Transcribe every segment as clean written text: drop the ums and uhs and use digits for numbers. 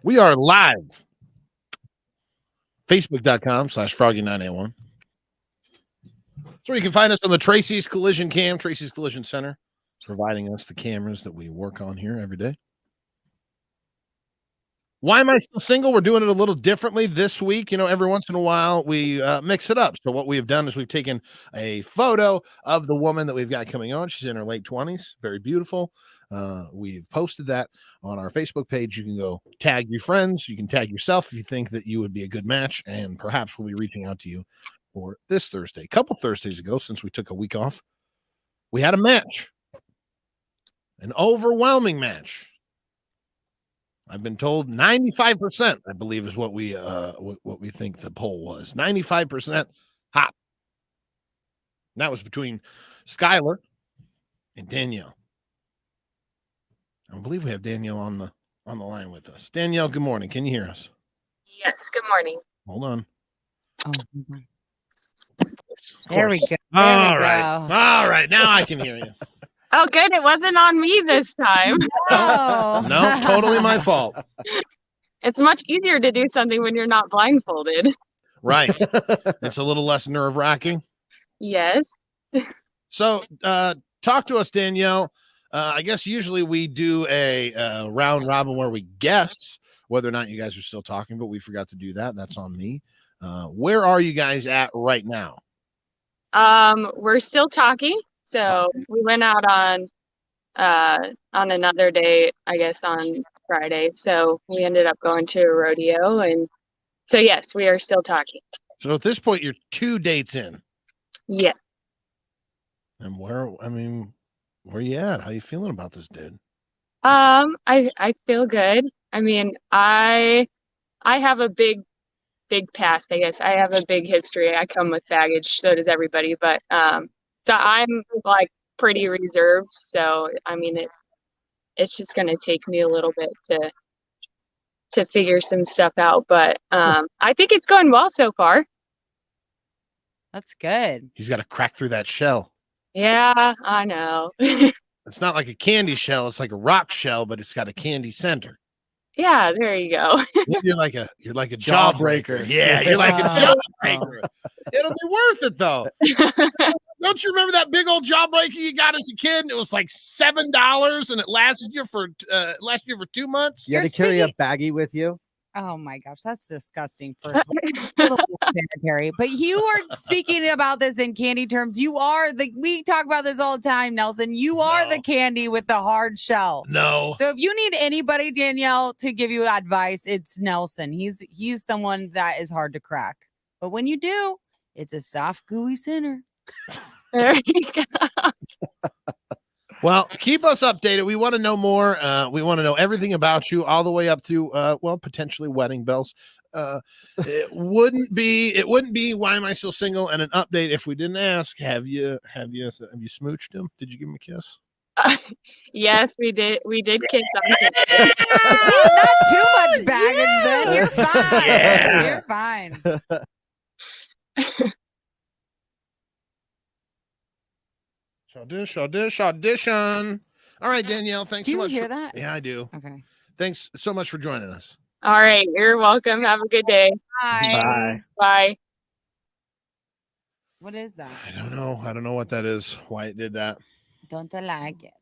We are live. Facebook.com/Froggy981. So you can find us on the Tracy's Collision Cam, Tracy's Collision Center, providing us the cameras that we work on here every day. Why am I still single? We're doing it a little differently this week. Every once in a while we mix it up. So what we have done is we've taken a photo of the woman that we've got coming on. She's in her late 20s, very beautiful. We've posted that on our Facebook page. You can go tag your friends. You can tag yourself if you think that you would be a good match, and perhaps we'll be reaching out to you for this Thursday. A couple Thursdays ago, since we took a week off, we had a match, an overwhelming match. I've been told 95%, I believe, is what we think the poll was. 95% hot. And that was between Skylar and Danielle. I believe we have Danielle on the line with us. Danielle, good morning. Can you hear us? Yes, good morning. Hold on. Oh, there we go. All right. Now I can hear you. Oh, good. It wasn't on me this time. No, totally my fault. It's much easier to do something when you're not blindfolded. Right. It's a little less nerve-wracking. Yes. So talk to us, Danielle. I guess usually we do a round robin where we guess whether or not you guys are still talking, but we forgot to do that. That's on me. Where are you guys at right now? We're still talking. So we went out on another day, I guess on Friday. So we ended up going to a rodeo, and so yes, we are still talking. So at this point, you're 2 dates in. Yeah. And where you at? How you feeling about this dude? I feel good. I mean, I have a big past, I guess. I have a big history. I come with baggage, so does everybody. But so I'm like pretty reserved. So I mean, it's just gonna take me a little bit to figure some stuff out. But I think it's going well so far. That's good. He's got to crack through that shell. Yeah, I know. It's not like a candy shell. It's like a rock shell, but it's got a candy center. Yeah, there you go. You're like a jawbreaker. Yeah, you're like a jawbreaker. It'll be worth it though. Don't you remember that big old jawbreaker you got as a kid? And it was like $7, and it lasted you for 2 months. You had to carry a baggie with you. Oh my gosh, that's disgusting. First of all, sanitary. But you are speaking about this in candy terms. You are we talk about this all the time, Nelson. You are the candy with the hard shell. No. So if you need anybody, Danielle, to give you advice, it's Nelson. He's someone that is hard to crack. But when you do, it's a soft, gooey center. There you go. Well, keep us updated. We want to know more. We want to know everything about you, all the way up to potentially wedding bells. It wouldn't be why am I still single, and an update if we didn't ask. Have you smooched him? Did you give him a kiss? Yes, we did. We did kiss on him. Not too much baggage then. You're fine. Yeah. You're fine. Audition. All right, Danielle, thanks so much. Do you hear that? Yeah, I do. Okay. Thanks so much for joining us. All right, you're welcome. Have a good day. Bye. Bye. What is that? I don't know what that is. Why it did that. Don't I like it?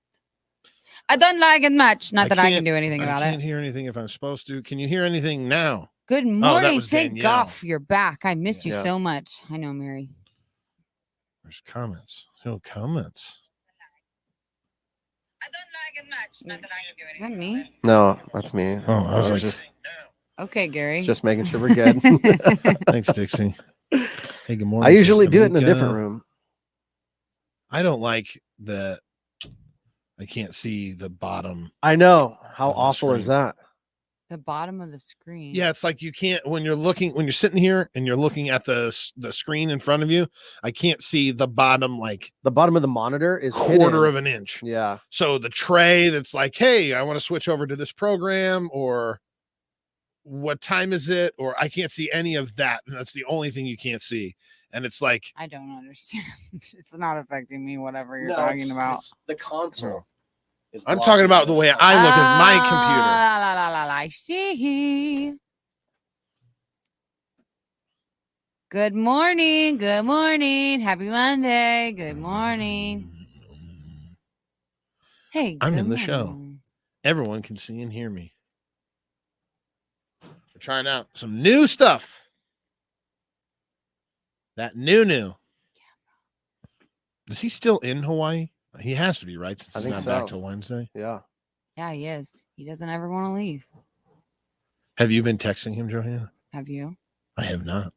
I don't like it much. Not that I can do anything about I it. can't hear anything if I'm supposed to. Can you hear anything now? Good morning. was Thank Danielle. God you're back. I miss you so much. I know, Mary. There's comments. No comments. I don't like it much. Not that I can do anything. Is that me? No, that's me. Oh, I was like, just Gary. just making sure we're good. thanks, Dixie. Hey, good morning. I usually do it in a different room. I don't like that. I can't see the bottom. I know. How On the awful is screen. that? The bottom of the screen. Yeah, it's like you can't when you're sitting here and you're looking at the screen in front of you. I can't see the bottom, like The bottom of the monitor is quarter hidden. of an inch. Yeah. So the tray that's like, hey, I want to switch over to this program, or what time is it? Or I can't see any of that. And that's the only thing you can't see. And it's like, I don't understand. It's not affecting me, whatever you're talking about. It's the console. I'm talking about the way I look at my computer. I see. Good morning. Good morning. Happy Monday. Good morning. Hey, I'm in the show. Everyone can see and hear me. We're trying out some new stuff. That new. Is he still in Hawaii? He has to be, right? Since I he's think not so. back till Wednesday. Yeah. Yeah, he is. He doesn't ever want to leave. Have you been texting him, Johanna? Have you? I have not.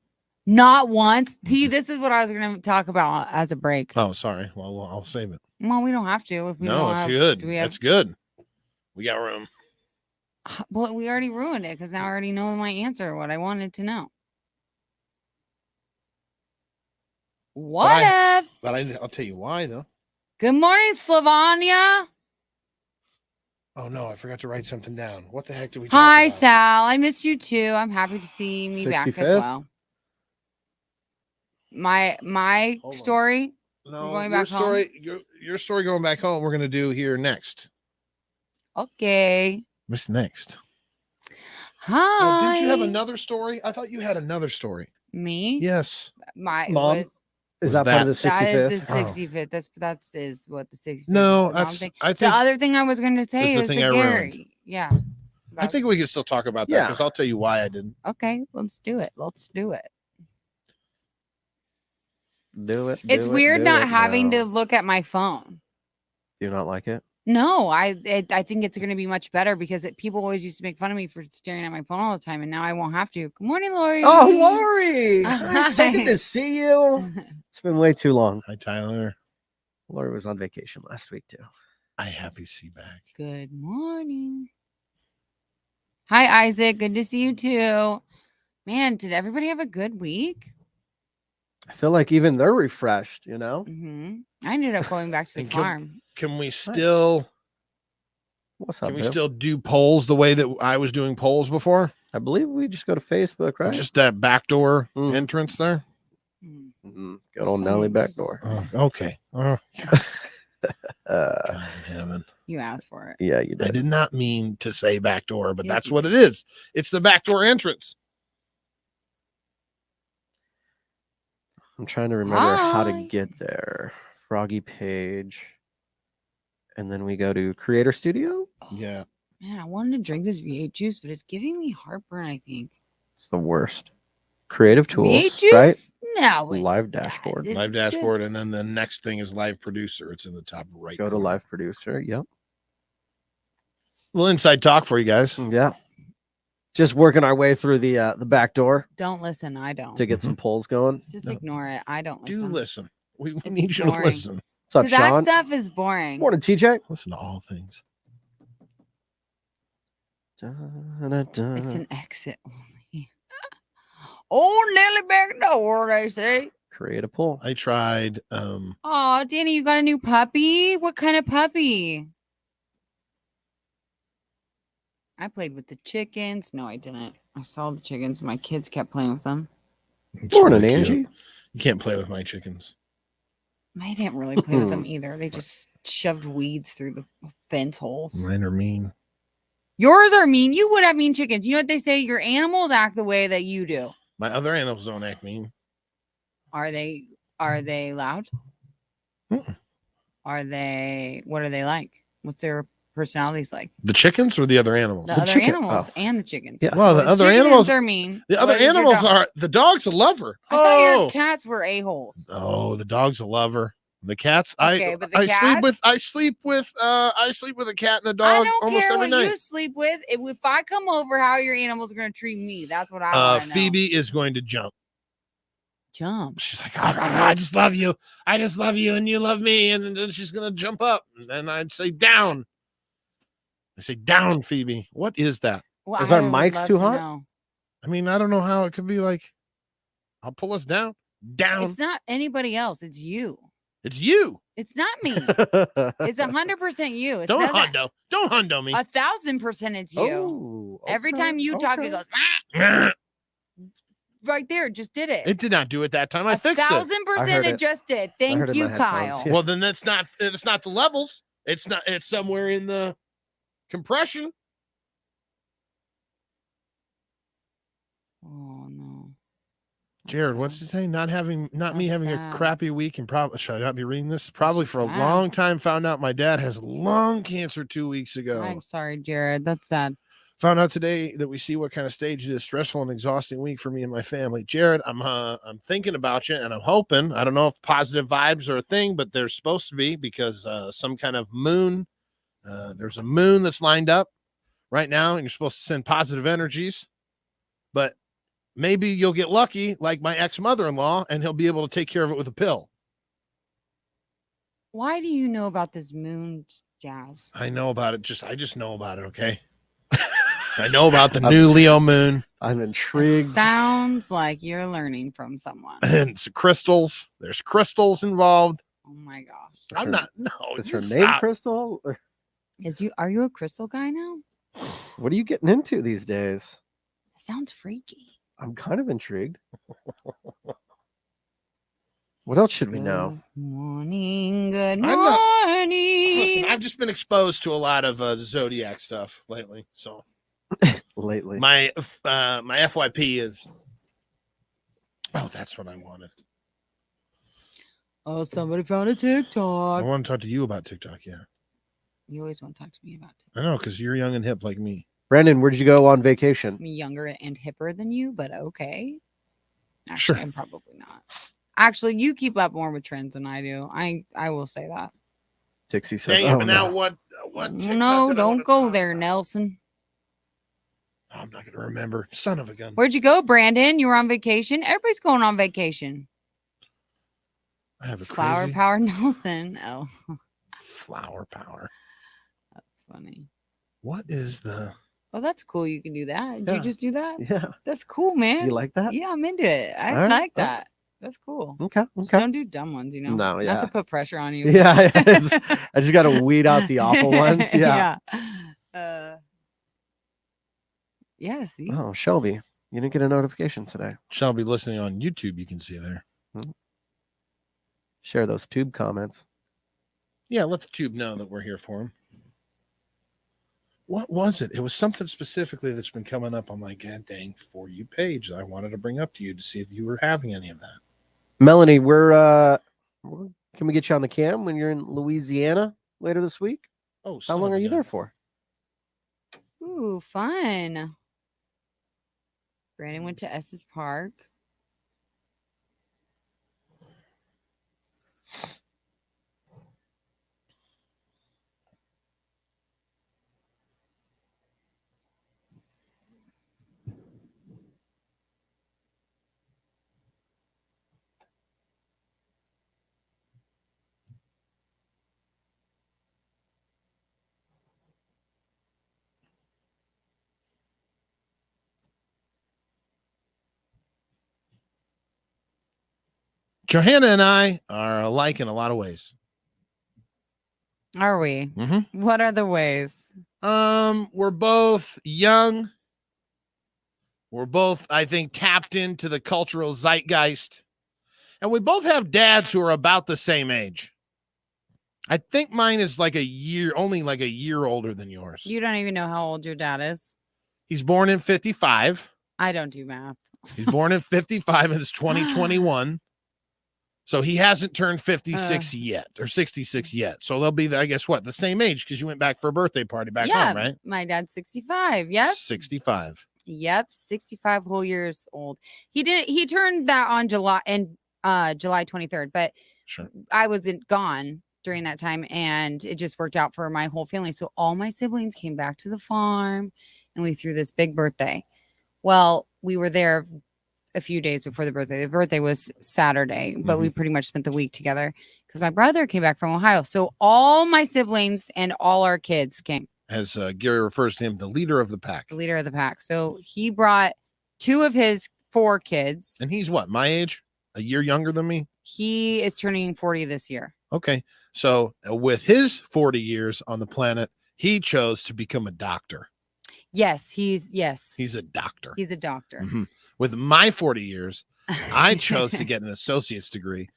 Not once. See, this is what I was going to talk about as a break. Oh, sorry. Well, I'll save it. Well, we don't have to. If we No, don't it's have, good. Do we have, It's good. We got room. Well, we already ruined it because now I already know my answer, what I wanted to know. What if? But I'll tell you why, though. Good morning, Slavania. Oh, no, I forgot to write something down. What the heck did we talk Hi, about? Sal. I missed you too. I'm happy to see me back as 65th? well. My Hold on. story. No, We're going your back home? story, your story going back home, we're going to do here next. Okay. What's next? Hi. Now, did you have another story? I thought you had another story. Me? Yes. My Mom? was Is that part of the 65th? that is the Oh. 65th. That is what the 65th No, is. The mom that's. thing. I The think. other thing I was going to say is the is thing the I ruined. Gary. Yeah. I think we can still talk about that Yeah. because I'll tell you why I didn't. Okay, let's do it. Let's do it. Do it. It's weird not having to look at my phone. Do you not like it? No, I think it's going to be much better because people always used to make fun of me for staring at my phone all the time, and now I won't have to. Good morning, Lori. Oh, Lori! Hi, so good Hi. to see you. It's been way too long. Hi, Tyler. Lori was on vacation last week too. I happy to see you back. Good morning. Hi, Isaac. Good to see you too. Man, did everybody have a good week? I feel like even they're refreshed, you know? I ended up going back to the And farm. Can we still? What's up, Can we Bill? still do polls the way that I was doing polls before? I believe we just go to Facebook, right? Just that backdoor Mm. entrance there. Good old Nelly backdoor. Okay. Oh, God in heaven. You asked for it. Yeah, you I did. did not mean to say backdoor, but Yes, that's you what it is. It's the backdoor entrance. I'm trying to remember how to Hi. get there. Froggy page. And then we go to Creator Studio. Yeah. Man, I wanted to drink this V8 juice, but it's giving me heartburn, I think. It's the worst. Creative tools, V8 juice? right? No. it's Live not. dashboard. It's Live good. dashboard. And then the next thing is live producer. It's in the top right. Go to corner. Live Producer. Yep. Little inside talk for you guys. Yeah. Just working our way through the back door Don't listen. I don't. to get some polls going. Just No. ignore it. I don't listen. Do listen. We It's need you boring. to listen. What's up, See, that Sean? stuff is boring. Morning, TJ. Listen to all things. It's an exit only. Oh, Nelly back door, they say. Create a poll. I tried. Oh, Danny, you got a new puppy? What kind of puppy? I played with the chickens. No, I didn't. I saw the chickens. My kids kept playing with them. it's Morning, really cute. Angie. You can't play with my chickens. I didn't really play with them either. They just shoved weeds through the fence holes. Mine are mean. Yours are mean. You would have mean chickens. You know what they say? Your animals act the way that you do. My other animals don't act mean. Are they loud? Mm-mm. What are they like? What's their personalities like? The chickens or the other animals? The The other chicken- animals oh. and the chickens. Yeah. Well, the other chickens animals are mean. The other What is your animals dog? are the dog's a lover. I thought your Oh, cats were a-holes. oh, the dog's a lover. The cats, Okay, but the I sleep with cats? I sleep with a cat and a I dog don't almost care every what night. you sleep with. If I come over, how your animals are going to treat me? That's what I want to know. Phoebe is going to jump. Jump. She's like, I just love you. I just love you, and you love me. And then she's gonna jump up, and then I'd say down. I say down, Phoebe. What is that? Well, Is our I would mics love too to hot? know. I mean, I don't know how it could be like. I'll pull us down. Down. It's not anybody else. It's you. It's you. It's not me. It's 100% you. It Don't doesn't- hundo. Don't hundo me. 1,000% it's you. Oh, Every okay, time you talk, it okay. goes It right there. It just did it. did not do it that time. I fixed it. 1,000% heard it it. just did. heard Thank it in you, my headphones, Kyle. yeah. Well, then it's not the levels. It's not. It's somewhere in the compression. Oh no. That's Jared, sad. what's his name? Not me That's having a sad. crappy week, and probably should I not be reading this? Probably just for a sad. long time. Found out my dad has lung cancer 2 weeks ago. I'm sorry, Jared. That's sad. Found out today that we see what kind of stage it is. Stressful and exhausting week for me and my family. Jared, I'm thinking about you, and I'm hoping. I don't know if positive vibes are a thing, but they're supposed to be because some kind of moon. There's a moon that's lined up right now, and you're supposed to send positive energies. But maybe you'll get lucky, like my ex-mother-in-law, and he'll be able to take care of it with a pill. Why do you know about this moon jazz? I know about it. I just know about it. Okay. I know about the new Leo moon. I'm intrigued. Sounds like you're learning from someone. And it's crystals. There's crystals involved. Oh my gosh. I'm not. No. Is you her name stop. Crystal? Or Are you a crystal guy now? what are you getting into these days? That sounds freaky. I'm kind of intrigued. What else should we know? Good morning. Good I'm not- morning. Listen, I've just been exposed to a lot of zodiac stuff lately. So Lately. my FYP is. Oh, that's what I wanted. Oh, somebody found a I TikTok. want to talk to you about TikTok. Yeah, You always want to talk to me about I know because you're young and hip like me. Brandon, where did you go on vacation? me younger and hipper than you, but okay. Actually, Sure. I'm probably not. Actually, you keep up more with trends than I do. I will say that. Dixie says, Dang it, "Oh but no." now what? TikTok No, did I don't wanna go talk there, about? Nelson. I'm not going to remember. Son of a gun. Where'd you go, Brandon? You were on vacation. Everybody's going on vacation. I have a Flower crazy Power Nelson. Oh, flower power. that's funny. What is the? Oh, that's cool. You can do that. Did Yeah. you just do that? Yeah. That's cool, man. You like that? Yeah, I'm into it. I All right, like well. that. That's cool. Okay. Just Okay. don't do dumb ones, you know. No, Not yeah. to put pressure on you. Yeah. I just got to weed out the awful ones. Yeah. Yeah. See. Oh, Shelby, you didn't get a notification today. Shall be listening on YouTube. You can see there. Share those tube comments. Yeah, let the tube know that we're here for him. What was it? It was something specifically that's been coming up on my god dang For You page that I wanted to bring up to you to see if you were having any of that. Melanie, can we get you on the cam when you're in Louisiana later this week? Oh, How long are you there for? Ooh, fun. Brandon went to Estes Park. Johanna and I are alike in a lot of ways. Are we? Mm-hmm. What are the ways? We're both young. We're both, I think, tapped into the cultural zeitgeist. And we both have dads who are about the same age. I think mine is only like a year older than yours. You don't even know how old your dad is. He's born in 55. I don't do math. He's born in 55 and it's 2021. So he hasn't turned 56 yet or 66 yet. So they'll be, I guess, the same age because you went back for a birthday party back home, right? My dad's 65. Yep. 65. Yep. 65 whole years old. He turned that on July 23rd, but Sure. I wasn't gone during that time and it just worked out for my whole family. So all my siblings came back to the farm and we threw this big birthday. Well, we were there a few days before the birthday. The birthday was Saturday, but we pretty much spent the week together because my brother came back from Ohio. So all my siblings and all our kids came. As Gary refers to him, the leader of the pack. The leader of the pack. So he brought 2 of his 4 kids. And he's what, my age? A year younger than me? He is turning 40 this year. Okay. So with his 40 years on the planet, he chose to become a doctor. Yes. He's a doctor. He's a doctor. Mm-hmm. With my 40 years, I chose to get an associate's degree,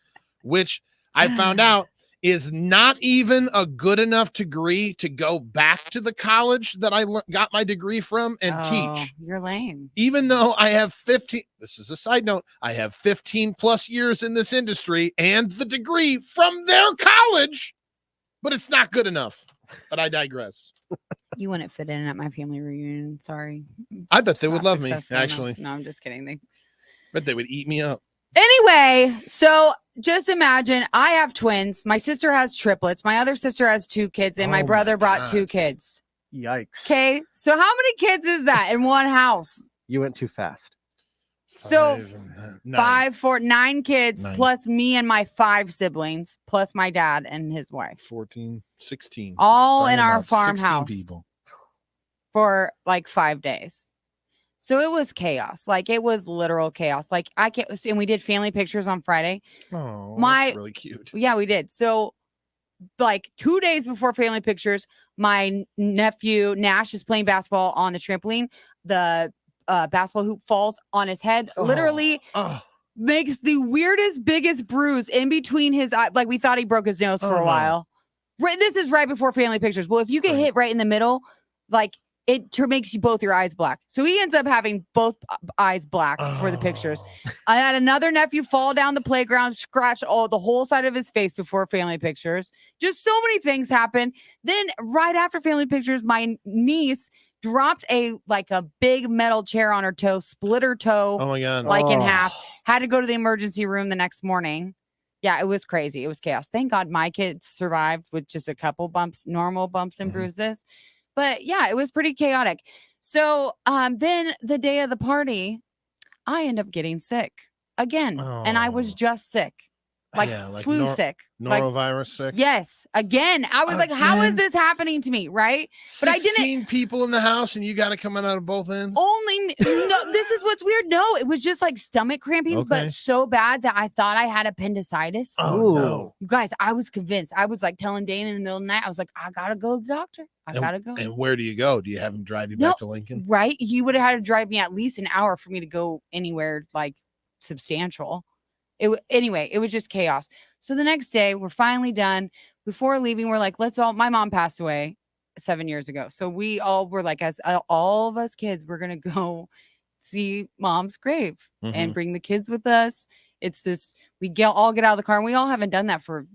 which I found out is not even a good enough degree to go back to the college that I got my degree from and teach. You're lame. Even though I have 15, this is a side note, I have 15 plus years in this industry and the degree from their college, but it's not good enough. But I digress. You wouldn't fit in at my family reunion. Sorry. I bet they It's would not love me, successful enough. actually. No, I'm just kidding. Bet they would eat me up. Anyway, so just imagine I have twins. My sister has triplets. My other sister has 2 kids, and my Oh brother my brought God. 2 kids. Yikes. Okay, so how many kids is that in one house? You went too fast. So 9 kids 9. plus me and my 5 siblings plus my dad and his wife, 14, 16. all in Talking our about 16 farmhouse people. for like 5 days. So it was chaos. Like it was literal chaos. Like I can't. And we did family pictures on Friday. Oh, My- that's really cute. Yeah, we did. So like 2 days before family pictures, my nephew Nash is playing basketball on the trampoline. The basketball hoop falls on his head. Literally Oh, makes the weirdest, biggest bruise in between his eye. Like we thought he broke his nose for Oh, a no. while. Right, this is right before family pictures. Well, if you get Right. hit right in the middle, like it makes you both your eyes black. So he ends up having both eyes black for the pictures. Oh. I had another nephew fall down the playground, scratch the whole side of his face before family pictures. Just so many things happened. Then right after family pictures, my niece dropped a big metal chair on her toe, split her toe Oh my God. in half. Had to go to the emergency room the next morning. Yeah, it was crazy. It was chaos. Thank God my kids survived with just a couple bumps, normal bumps and Mhm. bruises. But yeah, it was pretty chaotic. So then the day of the party, I end up getting sick again. And I was Oh. just sick. Like Yeah, like flu sick. Like, Norovirus sick. yes, again. I was like, how is Again? this happening to me? Right? But I didn't- 16 people in the house and you got it coming out of both ends. No, this is what's weird. No, it was just like stomach cramping, Okay. but so bad that I thought I had appendicitis. Oh no. You guys, I was convinced. I was like telling Dana in the middle of the night, I was like, I gotta go to the doctor. I gotta go. And where do you go? Do you have him drive you No. back to Lincoln? Right? He would have had to drive me at least an hour for me to go anywhere like substantial. Anyway, it was just chaos. So the next day, we're finally done. Before leaving, we're like, my mom passed away 7 years ago. So we all were like, as all of us kids, we're gonna go see mom's grave and Mhm. bring the kids with us. It's this, all get out of the car, and we all haven't done that for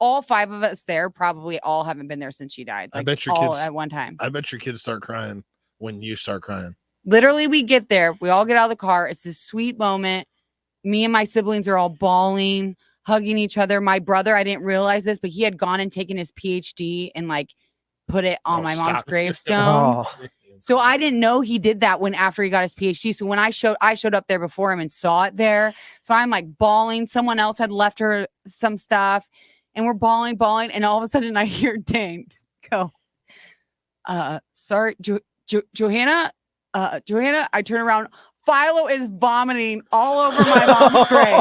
all 5 of us there, probably all haven't been there since she died. I Like bet your all kids- at one time. I bet your kids start crying when you start crying. Literally, we get there, we all get out of the car. It's this sweet moment. Me and my siblings are all bawling, hugging each other. My brother, I didn't realize this, but he had gone and taken his PhD and like put it on Oh, my mom's stop. gravestone. Oh, So I didn't know he did that after he got his PhD. So when I showed up there before him and saw it there. So I'm like bawling. Someone else had left her some stuff, and we're bawling, and all of a sudden I hear Dane go, sorry, Johanna, Johanna. I turn around. Philo is vomiting all over my mom's grave.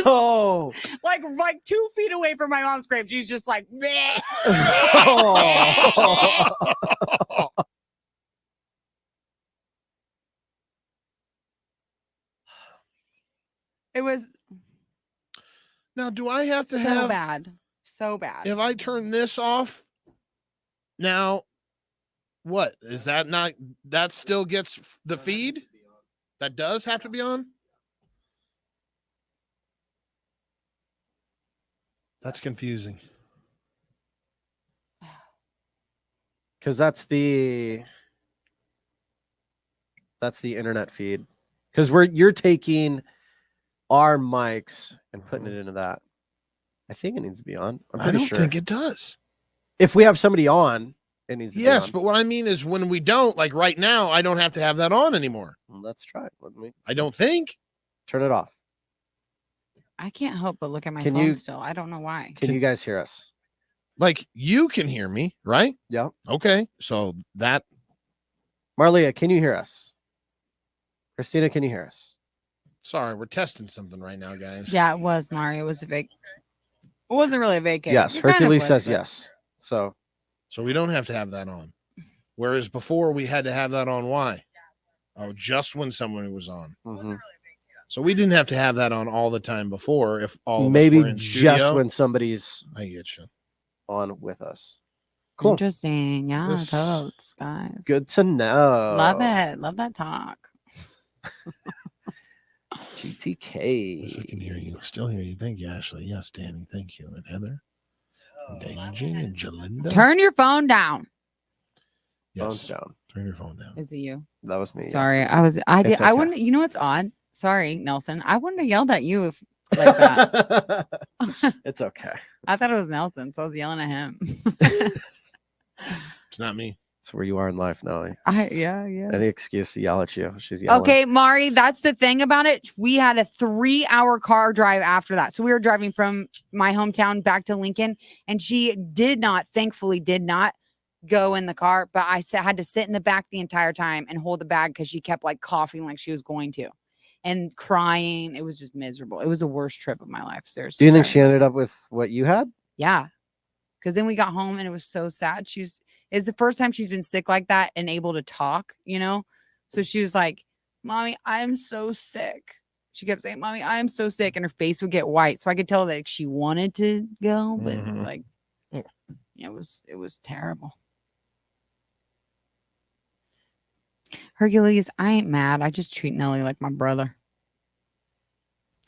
Oh, like 2 feet away from my mom's grave. She's just like, bleh. It was Now, do I have to so have bad. So bad. if I turn this off? Now, what is that? Not that still gets the feed? That does have to be on. That's confusing. because that's the internet feed. Because you're taking our mics and putting it into that. I think it needs to be on. I'm I pretty don't sure. think it does. If we have somebody on, it needs to be Yes, on. but what I mean is when we don't, like right now, I don't have to have that on anymore. Well, let's try it. Let me I don't think. turn it off. I can't help but look at my Can phone you- still. I don't know why. Can you guys hear us? Like you can hear me, right? Yeah. Okay. So that Marlia, can you hear us? Christina, can you hear us? sorry, we're testing something right now, guys. Yeah, it was Mario. It was a vac. It wasn't really a vacay. Yes, It kind of Hercules was, says but- yes. So So we don't have to have that on. Whereas before we had to have that on. Why? Oh, just when someone was on. mhm. So we didn't have to have that on all the time before. If all of us were Maybe in just studio. when somebody's I get you. on with us. Cool. Interesting. Yeah, This- totes, guys. Good to know. Love it. Love that talk. GTK. Yes, I can hear you. Still hear you. Thank you, Ashley. Yes, Danny. Thank you. And Heather. And Angie and Jalinda. Turn your phone down. Phone's Yes. down. Turn your phone down. Is it you? That was me. Sorry. I did. It's I okay. wouldn't. You know what's odd? Sorry, Nelson. I wouldn't have yelled at you if like that. It's okay. I thought it was Nelson, so I was yelling at him. It's not me. That's where you are in life now. Yeah. Any excuse to yell at you. She's yelling. Okay, Mari, that's the thing about it. We had a 3-hour car drive after that. So we were driving from my hometown back to Lincoln, and she thankfully did not go in the car, but I had to sit in the back the entire time and hold the bag because she kept like coughing like she was going to and crying. It was just miserable. It was the worst trip of my life. Seriously. Do you think she ended up with what you had? Yeah. Because then we got home and it was so sad. It's the first time she's been sick like that and able to talk, you know? So she was like, Mommy, I'm so sick. She kept saying, Mommy, I am so sick. And her face would get white. So I could tell that she wanted to go, but like, it was terrible. Hercules, I ain't mad. I just treat Nelly like my brother.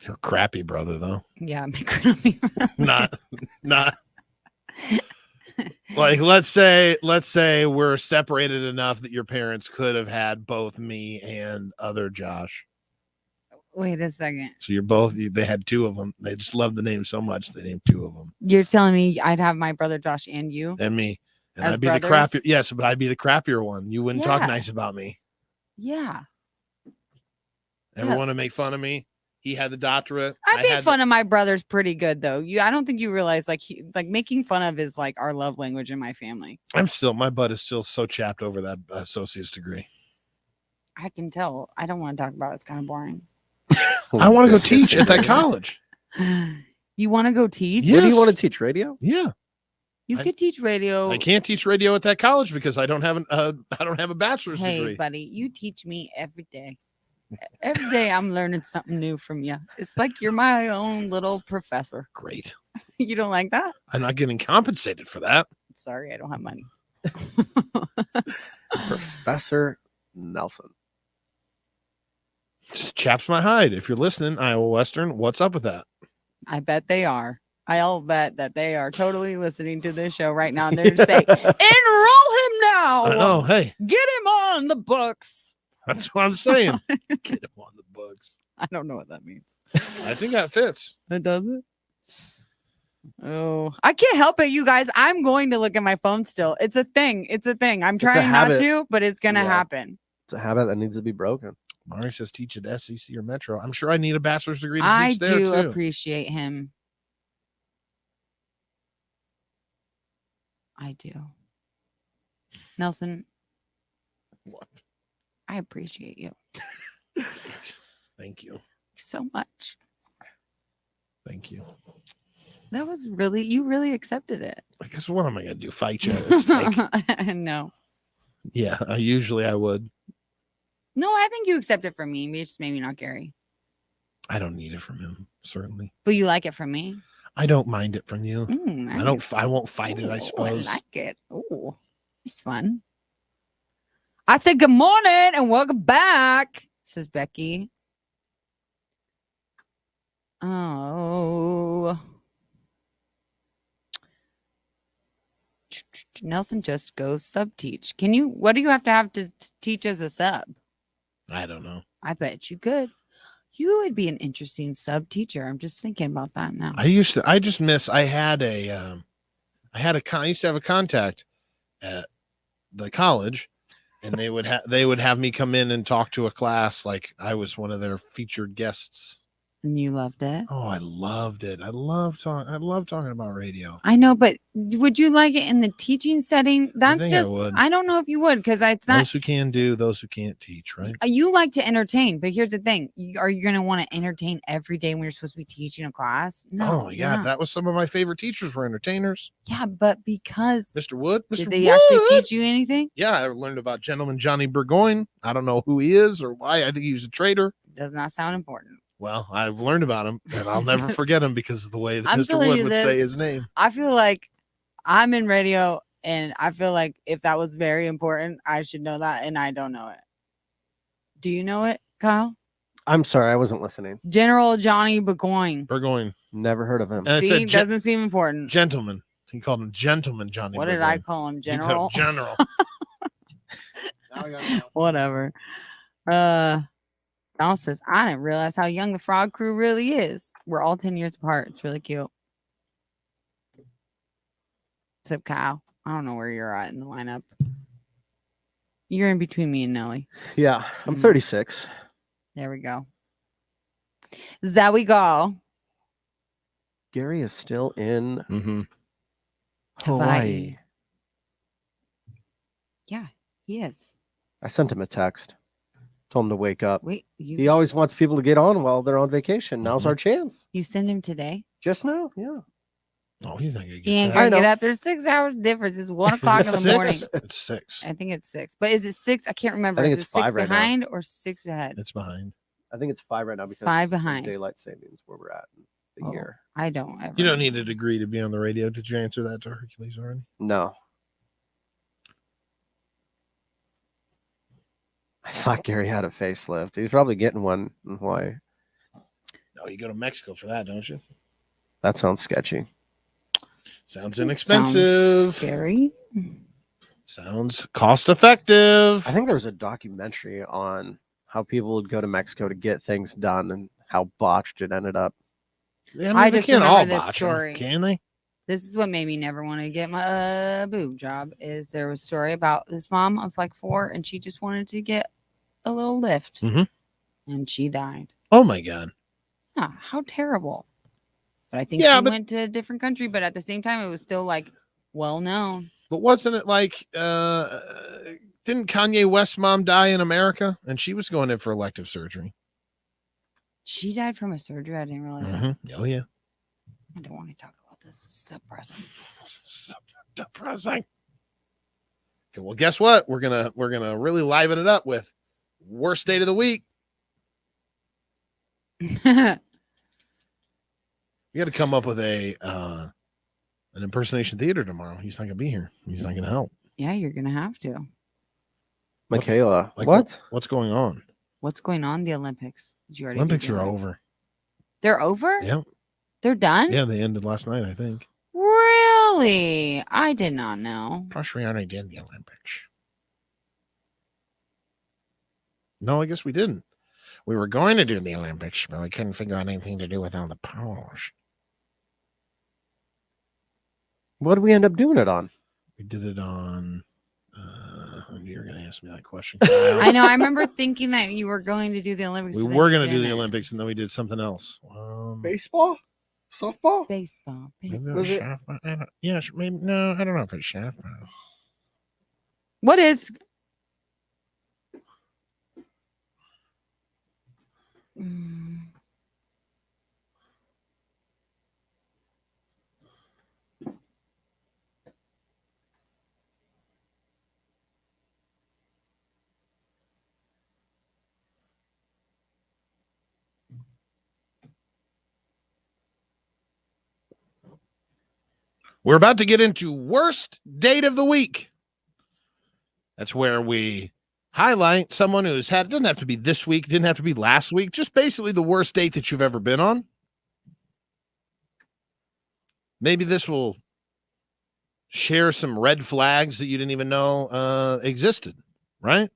You're a crappy brother, though. Yeah, I'm crappy. not. Like, let's say we're separated enough that your parents could have had both me and other Josh. Wait a second. So they had 2 of them. They just loved the name so much they named 2 of them. You're telling me I'd have my brother Josh and you? And me. And As I'd be brothers? the crappier. Yes, but I'd be the crappier one. You wouldn't talk Yeah. nice about me. Yeah. Everyone would make fun of me. He had the doctorate. I make fun of my brothers pretty good though. I don't think you realize like making fun of is like our love language in my family. my butt is still so chapped over that associate's degree. I can tell. I don't want to talk about it. It's kind of boring. I want to go teach at that college. You want to go teach? Yeah. Where do you Yes. want to teach? Radio? Yeah. You could teach radio. I can't teach radio at that college because I don't have a bachelor's Hey, degree. buddy, you teach me every day. Every day I'm learning something new from you. It's like you're my own little professor. Great. You don't like that? I'm not getting compensated for that. Sorry, I don't have money. Professor Nelson. Just chaps my hide. If you're listening, Iowa Western, what's up with that? I bet they are. I'll bet that they are totally listening to this show right now. And they're just saying, enroll him now. Oh, hey, Get him on the books. that's what I'm saying. Get him on the books. I don't know what that means. I think that fits. It doesn't. Oh, I can't help it, you guys. I'm going to look at my phone still. It's a thing. I'm a trying not habit. to, but it's going to Yeah. happen. It's a habit that needs to be broken. Mari says teach at SEC or Metro. I'm sure I need a bachelor's degree to I teach there do too. appreciate him. I do. Nelson, What? I appreciate you Thank you. so much. Thank you. That was you really accepted it. Because what am I gonna do? Fight you at steak? No. Yeah, I would. No, I think you accept it from me. It's just maybe not Gary. I don't need it from him, certainly. But you like it from me. I don't mind it from you. Nice. I won't fight it, I Ooh, suppose. I like it. Oh, it's fun. I said good morning and welcome back, says Becky. Oh. Nelson just goes sub teach. What do you have to teach as a sub? I don't know. I bet you could. You would be an interesting sub teacher. I'm just thinking about that now. I used to have a contact at the college, and they would have me come in and talk to a class like I was one of their featured guests. And you loved it. Oh, I loved it. I love talking about radio. I know, but would you like it in the teaching setting? That's think I just, would. I don't know if you would, because it's not, Those who can do, those who can't teach, right? you like to entertain, but here's the thing. Are you going to want to entertain every day when you're supposed to be teaching a class? No. Oh my you're God, not. that was some of my favorite teachers were entertainers. Yeah, but because Mr. Wood. Mr. did they actually Wood. teach you anything? Yeah, I learned about Gentleman Johnny Burgoyne. I don't know who he is or why. I think he was a traitor. Does not sound important. Well, I've learned about him, and I'll never forget him because of the way that I'm Mr. telling Wood you would say this. his name. I feel like I'm in radio, and I feel like if that was very important, I should know that, and I don't know it. Do you know it, Kyle? I'm sorry, I wasn't listening. General Johnny Burgoyne. Burgoyne. Never heard of him. And I See, said doesn't seem important. gentleman. He called him Gentleman Johnny What did Burgoyne. I call him? He called him General? General. Whatever. Donald says, I didn't realize how young the Frog Crew really is. We're all 10 years apart. It's really cute. Except Kyle. I don't know where you're at in the lineup. You're in between me and Nelly. Yeah, I'm 36. There we go. There we go. Gary is still in Mm-hmm. Hawaii. Yeah, he is. I sent him a text. Told him to wake up. Wait, He always wants people to get on while they're on vacation. Now's Mhm. our chance. you send him today? Just now, yeah. Oh, he's not gonna get He ain't that. gonna I get know. up. There's 6 hours difference. It's 1 Is o'clock it in the 6? morning. It's 6. I think it's 6. But is it 6? I can't remember. I think Is it's it 6 5 right now. behind or 6 ahead? It's behind. I think it's 5 right now because 5 of behind. daylight savings where we're at in the Oh. year. I don't ever. You don't need a degree to be on the radio. Did you answer that to Hercules already? No. I thought Gary had a facelift. He's probably getting one in Hawaii. No, you go to Mexico for that, don't you? That sounds sketchy. Sounds Sounds inexpensive. scary. Sounds cost effective. I think there was a documentary on how people would go to Mexico to get things done and how botched it ended up. Yeah, I they just can't remember all this botch 'em, story. can they? This is what made me never want to get my boob job. Is there was a story about this mom of like 4, and she just wanted to get a little lift, Mhm. and she died. Oh my god. Yeah, how terrible. But I think Yeah, she but- went to a different country, but at the same time, it was still like well known. But wasn't it like didn't Kanye West's mom die in America? And she was going in for elective surgery. She died from a surgery. I didn't realize that. Mhm. Oh yeah. I don't want to talk about this. It's so depressing. So depressing. Okay, well, guess what? We're gonna really liven it up with worst date of the week. You got to come up with a an impersonation theater tomorrow. He's not gonna be here. He's not gonna help. Yeah, you're gonna have to. Michaela, Like what? What's going on? What's going on? The Olympics? Did you already? do Olympics the are Olympics? over. They're over. Yeah, They're done. yeah. They ended last night, I think. Really? I did not know. Gosh, we already did the Olympics. No, I guess we didn't. We were going to do the Olympics, but we couldn't figure out anything to do with all the poles. What did we end up doing it on? We did it on. You're going to ask me that question. I know. I remember thinking that you were going to do the Olympics. We but then were you going to do the didn't. Olympics, and then we did something else. Baseball? Softball? Baseball. Maybe Baseball. it Was it- softball. I don't- yeah, maybe. No, I don't know if it's softball. What is? Mm, We're about to get into worst date of the week. That's where we highlight someone who's had, it doesn't have to be this week, didn't have to be last week, just basically the worst date that you've ever been on. Maybe this will share some red flags that you didn't even know existed, right?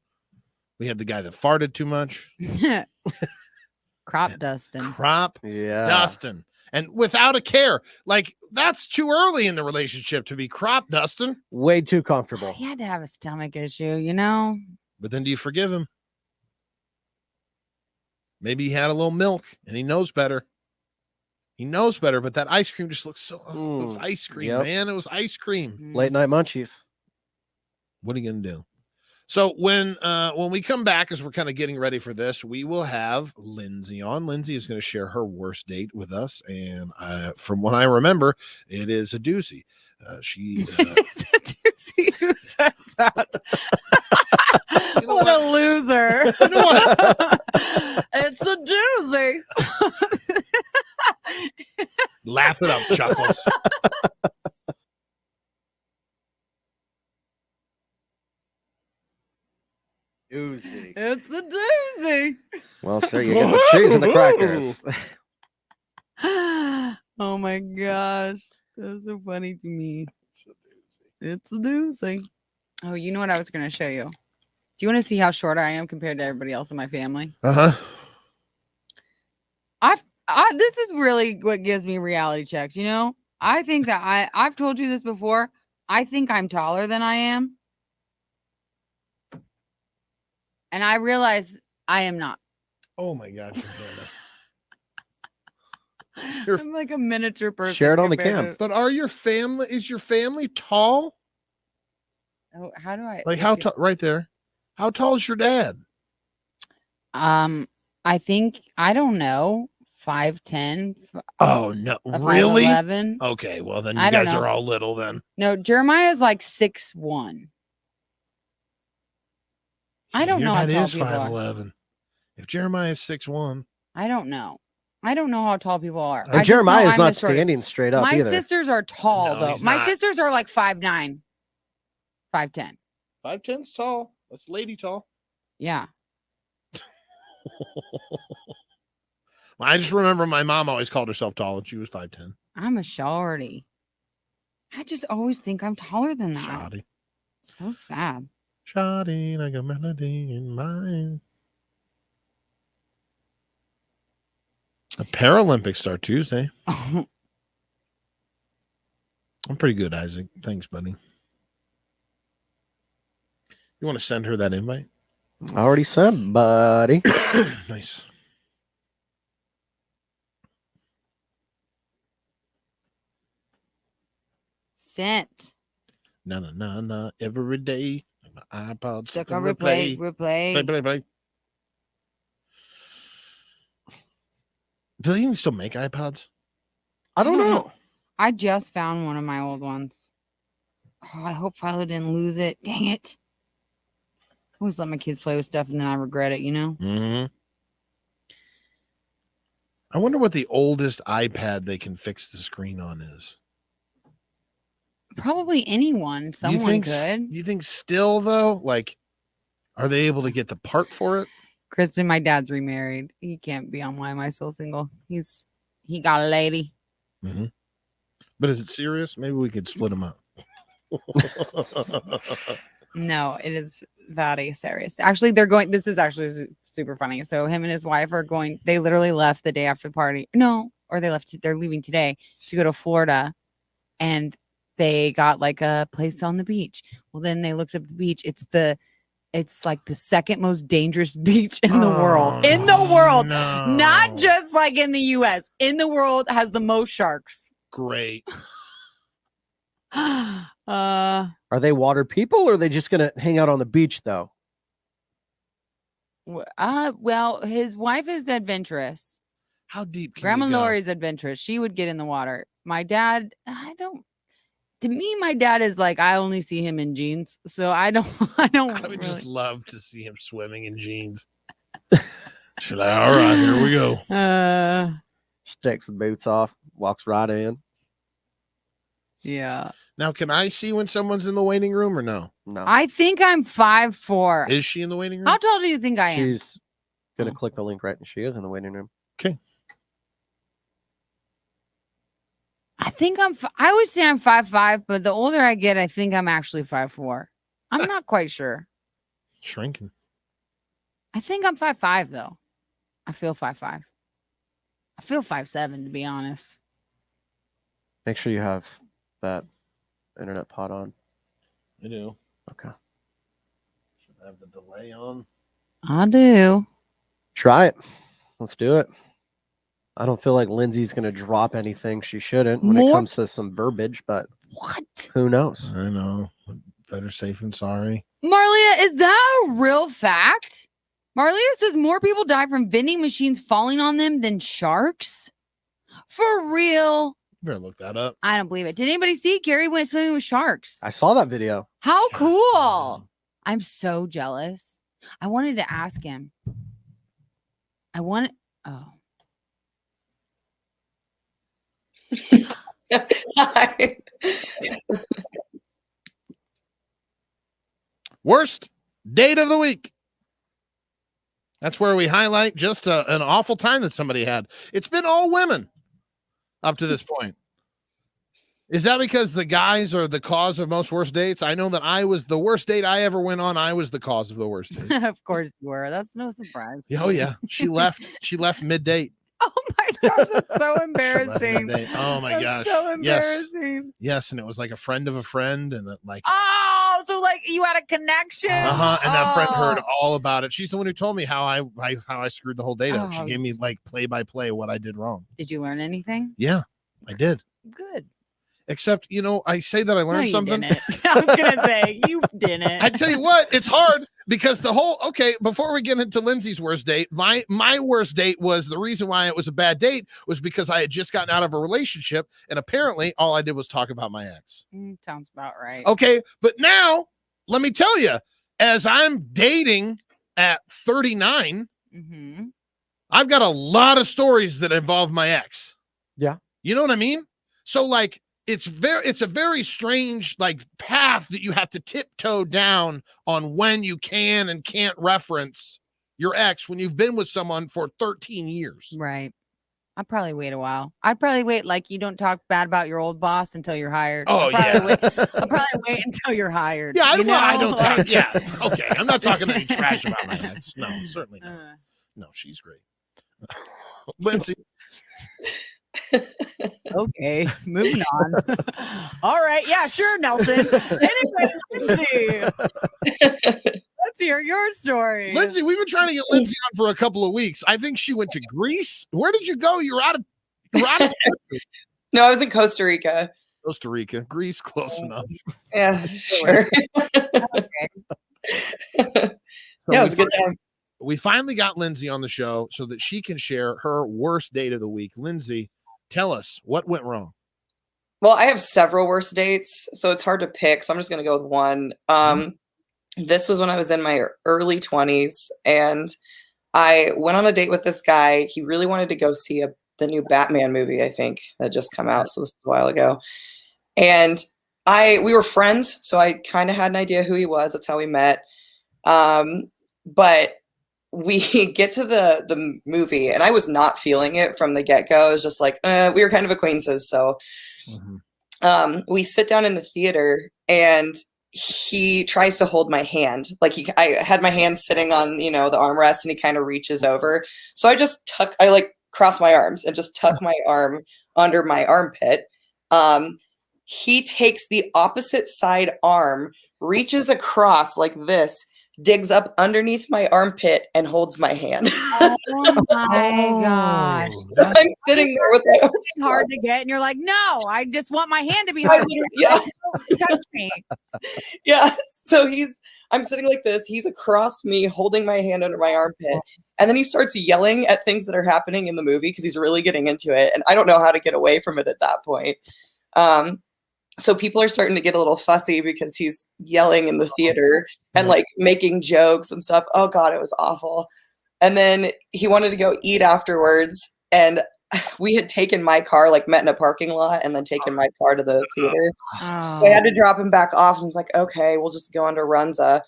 We had the guy that farted too much, crop dusting. crop Yeah. dusting, and without a care. Like, that's too early in the relationship to be crop dusting. Way too comfortable. He had to have a stomach issue, you know. But then do you forgive him? Maybe he had a little milk and he knows better. He knows better, but that ice cream just looks so, it was ice cream, Yep. man. It was ice cream. Mm. Late night munchies. What are you going to do? So when we come back, as we're kind of getting ready for this, we will have Lindsay on. Lindsay is going to share her worst date with us. And from what I remember, it is a doozy. She It's a doozy. Who says that? You know what what? a loser. You know what? It's a doozy. Laugh it up, Chuckles. Doozy. It's a doozy. Well, sir, you get the cheese and the crackers. Oh my gosh. That's so funny to me. It's a doozy. Oh, you know what I was going to show you? Do you want to see how short I am compared to everybody else in my family? Uh-huh. This is really what gives me reality checks, you know? I think that I've told you this before. I think I'm taller than I am. And I realize I am not. Oh my gosh. I'm like a miniature person. Share it on the compared cam. But is your family tall? Oh, how do I Like how tall? Right there. How tall is your dad? I think I don't know. 5'10". Oh no, really? 5'11". Okay, well then I you don't guys know. are all little then. No, Jeremiah's like 6'1". I don't Your know how dad tall is people are. 5'11". If Jeremiah is 6'1". I don't know. I don't know how tall people are. And Jeremiah is not standing straight up My either. sisters are tall No, though. he's My not. sisters are like 5'9", 5'10". 5'10's tall. That's lady tall. Yeah. I just remember my mom always called herself tall, and she was 5'10". I'm a shorty. I just always think I'm taller than that. Shoddy. So sad. Shoddy like a melody in mine. The Paralympics start Tuesday. I'm pretty good, Isaac. Thanks, buddy. You want to send her that invite? I already sent, buddy. Nice. Sent. Na every day. My iPod Stuck on replay. Play. Do they even still make iPods? I don't know. I just found one of my old ones. Oh, I hope Philo didn't lose it. Dang it. I always let my kids play with stuff and then I regret it, you know? Mm-hmm. I wonder what the oldest iPad they can fix the screen on is. Probably anyone. Someone could. You think still, though? Like, are they able to get the part for it? Kristen, my dad's remarried. He can't be on Why Am I So Single? He got a lady. Mm-hmm. But is it serious? Maybe we could split them up. No, it is very serious. Actually, this is actually super funny. So him and his wife are going, they literally left the day after the party. No, or they're leaving today to go to Florida, and they got like a place on the beach. Well, then they looked up the beach. It's like the second most dangerous beach in the world. In the world. No. Not just like in the US. In the world has the most sharks. Great. Are they water people or are they just going to hang out on the beach though? Well, his wife is adventurous. How deep can Grandma you go? Lori's adventurous. She would get in the water. My dad, to me, my dad is like, I only see him in jeans. So I would just love to see him swimming in jeans. All right, here we go. Just takes the boots off, walks right in. Yeah. Now, can I see when someone's in the waiting room or no? No. I think I'm 5'4". Is she in the waiting room? How tall do you think I am? She's going to click the link right and she is in the waiting room. Okay. I think I always say I'm 5'5", but the older I get, I think I'm actually 5'4". I'm not quite sure. Shrinking. I think I'm 5'5", though. I feel 5'5". I feel 5'7", to be honest. Make sure you have that internet pod on. I do. Okay. Should I have the delay on? I do. Try it. Let's do it. I don't feel like Lindsay's going to drop anything she shouldn't when it comes to some verbiage, but what? Who knows? I know. Better safe than sorry. Marlia, is that a real fact? Marlia says more people die from vending machines falling on them than sharks. For real? You better look that up. I don't believe it. Did anybody see Gary went swimming with sharks? I saw that video. How cool. I'm so jealous. I wanted to ask him. Oh. Hi. Worst date of the week. That's where we highlight just an awful time that somebody had. It's been all women up to this point. Is that because the guys are the cause of most worst dates? I know that I was the worst date I ever went on. I was the cause of the worst date. Of course you were. That's no surprise. Oh yeah. She left mid-date. Oh my gosh, that's so embarrassing. Oh my gosh. So embarrassing. Yes, and it was like a friend of a friend, and like oh, so like you had a connection. And that friend heard all about it. She's the one who told me how I screwed the whole date up. She gave me like play by play what I did wrong. Did you learn anything? Yeah, I did. Good. Except, I say that I learned something. Didn't. I was gonna say you didn't. I tell you what, it's hard because before we get into Lindsay's worst date, my worst date was the reason why it was a bad date was because I had just gotten out of a relationship, and apparently all I did was talk about my ex. Sounds about right. Okay, but now let me tell you, as I'm dating at 39, I've got a lot of stories that involve my ex. Yeah. You know what I mean? So like, it's a very strange like path that you have to tiptoe down on when you can and can't reference your ex when you've been with someone for 13 years. Right. I'd probably wait a while. I'd probably wait like you don't talk bad about your old boss until you're hired. Oh, I'll probably wait until you're hired. Yeah, I don't like, talk. Yeah, okay. I'm not talking any trash about my ex. No, certainly not. No, she's great. Lindsay. Okay, moving on. All right, yeah, sure, Nelson. Anyway, Lindsay, let's hear your story. Lindsay, we've been trying to get Lindsay on for a couple of weeks. I think she went to Greece. Where did you go? You're out of No, I was in Costa Rica. Costa Rica, Greece, close enough. Yeah, sure. Okay. Yeah, it was a good time. We finally got Lindsay on the show so that she can share her worst date of the week. Lindsay, tell us what went wrong. Well, I have several worst dates, so it's hard to pick. So I'm just going to go with one. This was when I was in my early 20s, and I went on a date with this guy. He really wanted to go see the new Batman movie, I think, that just come out. So this was a while ago. And we were friends, so I kind of had an idea who he was. That's how we met. But we get to the movie, and I was not feeling it from the get-go. It was just like, we were kind of acquaintances. So we sit down in the theater, and he tries to hold my hand. Like I had my hand sitting on, the armrest, and he kind of reaches over. So I cross my arms and just tuck my arm under my armpit. He takes the opposite side arm, reaches across like this, digs up underneath my armpit, and holds my hand. Oh my gosh. I'm sitting there with my arms. It's hard to get, and you're like, no, I just want my hand to be held. Yeah. Touch me. Yeah. So I'm sitting like this. He's across me, holding my hand under my armpit. And then he starts yelling at things that are happening in the movie because he's really getting into it. And I don't know how to get away from it at that point. So people are starting to get a little fussy because he's yelling in the theater and like making jokes and stuff. Oh God, it was awful. And then he wanted to go eat afterwards. And we had taken my car, like met in a parking lot, and then taken my car to the theater. Oh. So I had to drop him back off, and he's like, okay, we'll just go on to Runza.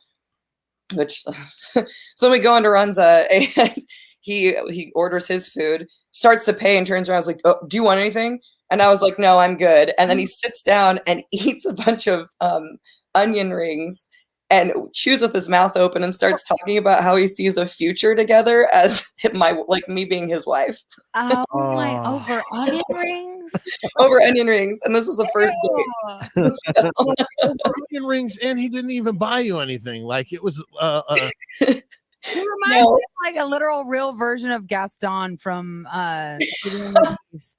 So we go on to Runza, and he orders his food, starts to pay, and turns around and is like, oh, do you want anything? And I was like, no, I'm good. And then he sits down and eats a bunch of onion rings and chews with his mouth open and starts talking about how he sees a future together as me being his wife. Oh my, over onion rings? Over onion rings. And this is the first date. Over onion rings, and he didn't even buy you anything. Like it was He reminds me of like a literal real version of Gaston from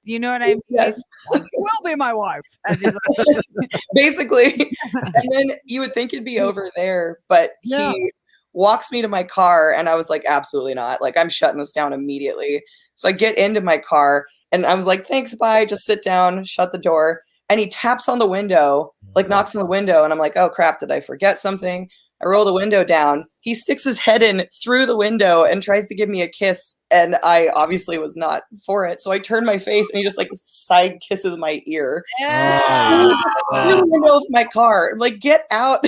you know what I mean? Yes. You will be my wife. As he's like, basically. And then you would think it'd be over there, but he walks me to my car, and I was like, absolutely not. Like, I'm shutting this down immediately. So I get into my car, and I was like, thanks, bye. Just sit down, shut the door. And he taps on the window, like knocks on the window, and I'm like, oh crap, did I forget something? I roll the window down. He sticks his head in through the window and tries to give me a kiss. And I obviously was not for it. So I turn my face and he just like side kisses my ear. Yeah. Through the window of my car. Like, get out.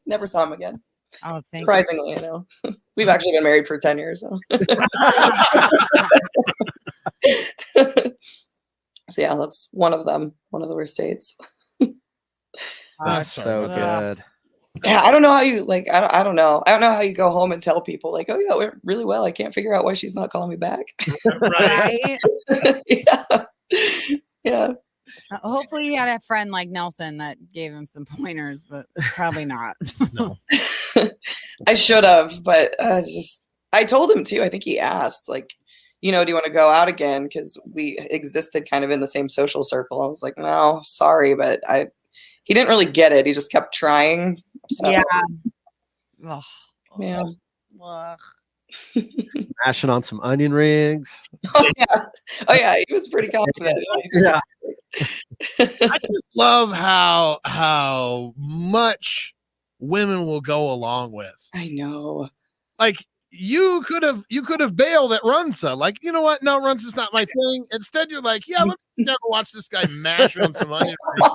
Never saw him again. Oh, thank you. Surprisingly, you know. We've actually been married for 10 years. So, so yeah, that's one of them. One of the worst dates. That's So good. Yeah, I don't know how you like. I don't know. I don't know how you go home and tell people like, "Oh yeah, it went really well. I can't figure out why she's not calling me back." Right? Yeah, yeah. Hopefully he had a friend like Nelson that gave him some pointers, but probably not. No. I should have, but I told him too. I think he asked, like, you know, do you want to go out again? Because we existed kind of in the same social circle. I was like, no, sorry, but he didn't really get it. He just kept trying. So, Yeah. Ugh. yeah. Ugh. Smashing on some onion rings. Oh yeah, he was pretty confident. Yeah. I just love how much women will go along with. I know. Like you could have bailed at Runza. Like, you know what? No, Runza's not my thing. Instead, you're like, yeah, let me sit down and watch this guy mash on some onion rings.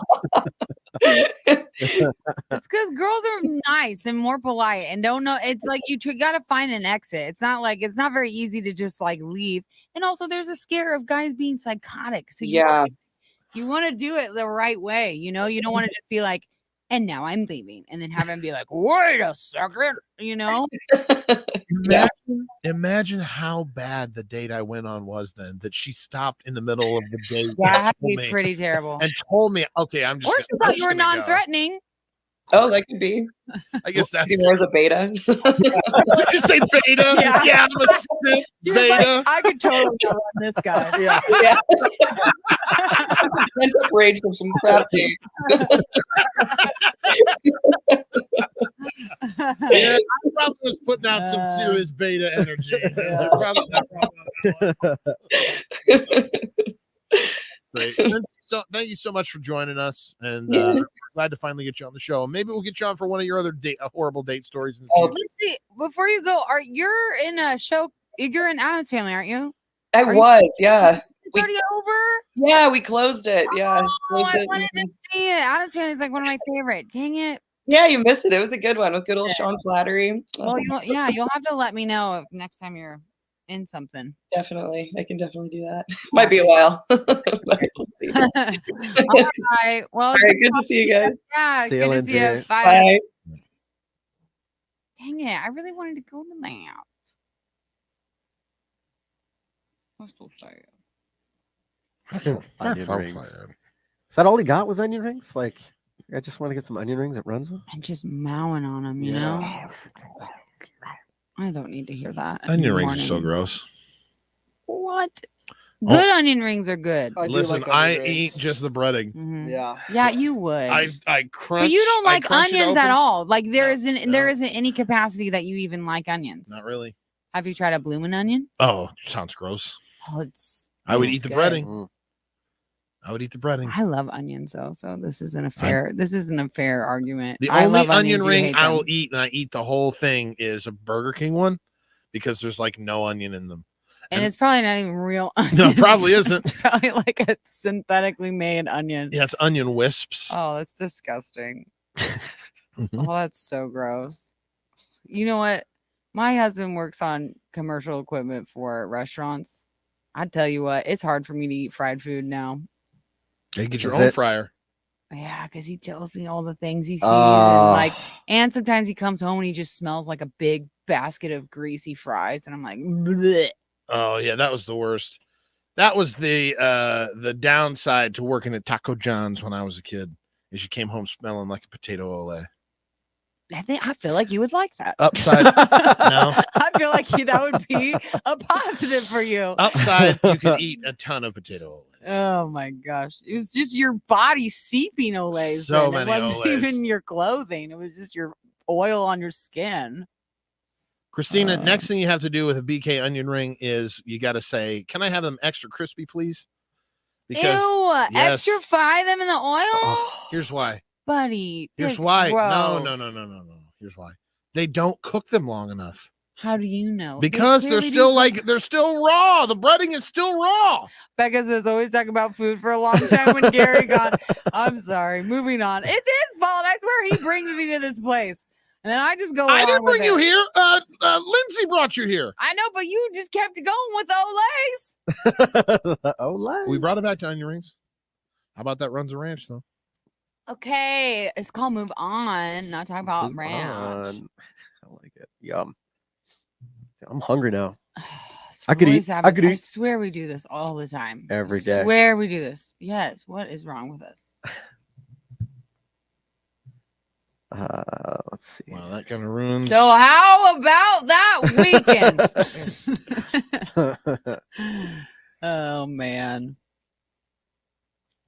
It's because girls are nice and more polite and don't know. It's like you got to find an exit. It's not very easy to just like leave. And also, there's a scare of guys being psychotic. So you want to do it the right way. You know, you don't want to just be like, and now I'm leaving, and then have him be like, wait a second, you know. Imagine how bad the date I went on was then, that she stopped in the middle of the date. That would be pretty terrible. And told me, okay, I'm just. Or she thought you were non-threatening. Oh, that could be. I guess that's. He was a beta. Did you say beta? Yeah, I'm a simp beta. Like, I could totally run this guy. Yeah. End up rage from some crap dates. Yeah, I probably was putting out some serious beta energy. Probably not wrong. Great. So thank you so much for joining us, and glad to finally get you on the show. Maybe we'll get you on for one of your other horrible date stories. Let's see. Before you go, you're in a show? You're in Adam's Family, aren't you? I was, yeah. It's already over? Yeah, we closed it. Yeah. Oh, I wanted to see it. Adam's Family is like one of my favorite. Dang it. Yeah, you missed it. It was a good one with good old Sean Flattery. Well, you'll have to let me know if next time you're in something. Definitely. I can definitely do that. Might be a while. All right. Well, all right, good to see you guys. Yeah, See you, good to see you. Lindsay. Bye. Bye. Dang it. I really wanted to go to that. I'm so sad. Onion rings. Is that all he got was onion rings? Like, I just want to get some onion rings at Runza. And just mowing on them, you know? I don't need to hear that. Onion rings are so gross. What? Good onion rings are good. Listen, I eat just the breading. Mhm. Yeah. Yeah, you would. I crunch. But you don't like crunch it onions at open. all. Like there No. isn't any capacity that you even like onions. Not really. Have you tried a bloomin' onion? Oh, sounds gross. Oh, I would it's eat the good. breading. I would eat the breading. I love onions though, so this isn't a fair argument. The I only love onion onions, you ring hate I will them. eat, and I eat the whole thing, is a Burger King one, because there's like no onion in them. And it's probably not even real onions. No, it probably isn't. It's probably like a synthetically made onion. Yeah, it's onion wisps. Oh, that's disgusting. Mhm. Oh, that's so gross. You know what? My husband works on commercial equipment for restaurants. I tell you what, it's hard for me to eat fried food now. You get your Is own it? fryer. Yeah, because he tells me all the things he sees, Oh. and sometimes he comes home and he just smells like a big basket of greasy fries, and I'm like, bleh. Oh yeah, that was the worst. That was the downside to working at Taco John's when I was a kid, is you came home smelling like a potato ole. I feel like you would like that. Upside, no. I feel like that would be a positive for you. Upside, you could eat a ton of potato oles. Oh my gosh. It was just your body seeping Olays. So then. many It wasn't Olays. even your clothing. It was just your oil on your skin. Christina, next thing you have to do with a BK onion ring is you got to say, "Can I have them extra crispy, please?" Because Ew, yes. extra fry them in the oil? here's why. Buddy. Here's that's why. gross. No. Here's why. They don't cook them long enough. How do you know? Because they're still they're still raw. The breading is still raw. Becca's is always talking about food for a long time when Gary gone. I'm sorry. Moving on. It's his fault. I swear he brings me to this place. And then I just go I along didn't bring with you it. here. Lindsay brought you here. I know, but you just kept going with Olays. Olay. We brought it back to onion rings. How about that runs a ranch, though? Okay. It's called Move On. Not talk about Move ranch. on. I like it. Yum. I'm hungry now. So I could always eat. have I it. could I eat. swear we do this all the time. Every day. Swear we do this. Yes. What is wrong with us? Let's see. Wow, that kind of ruins. So how about that weekend? Oh man.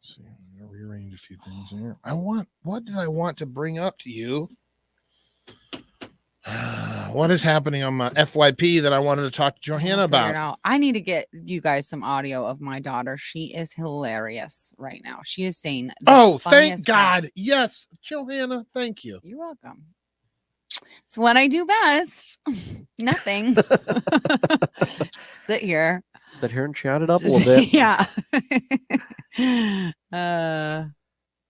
See, I'm gonna rearrange a few things here. What did I want to bring up to you? What is happening on my FYP that I wanted to talk to Johanna I'll figure it about? out. I need to get you guys some audio of my daughter. She is hilarious right now. She is saying, Oh, thank funniest crap. God. Yes, Johanna, thank you. You're welcome. It's what I do best. Nothing. Sit here. Sit here and chat it up a little bit. Yeah.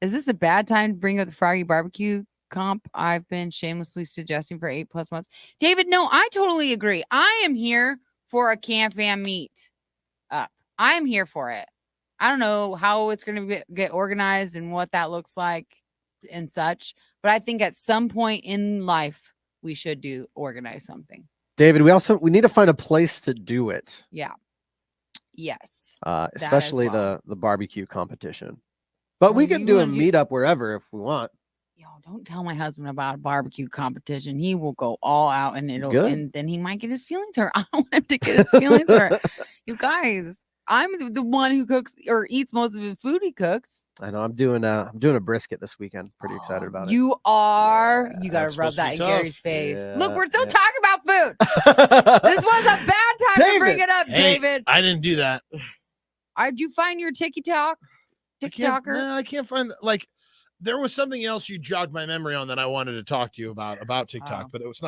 Is this a bad time to bring up the Froggy Barbecue comp I've been shamelessly suggesting for 8+ months? David, no, I totally agree. I am here for a Camp Fam meet up. I am here for it. I don't know how it's going to get organized and what that looks like and such, but I think at some point in life we should organize something. David, we need to find a place to do it. Yeah. Yes. Especially well. the barbecue competition. But Well, we can you do a wanna do- meetup wherever if we want. Yo, don't tell my husband about a barbecue competition. He will go all out and Good. and then he might get his feelings hurt. I don't want him to get his feelings hurt. You guys, I'm the one who cooks or eats most of the food he cooks. I know I'm doing a brisket this weekend. Pretty excited about it. You are. Yeah, You gotta that's rub supposed to that be in tough. Gary's face. Look, Yeah, we're still yeah. talking about food. This was a bad time to bring David. it up, Hey, David. I didn't do that. Did you find your TikTok? TikToker? I can't find there was something else you jogged my memory on that I wanted to talk to you about TikTok, Oh. but it's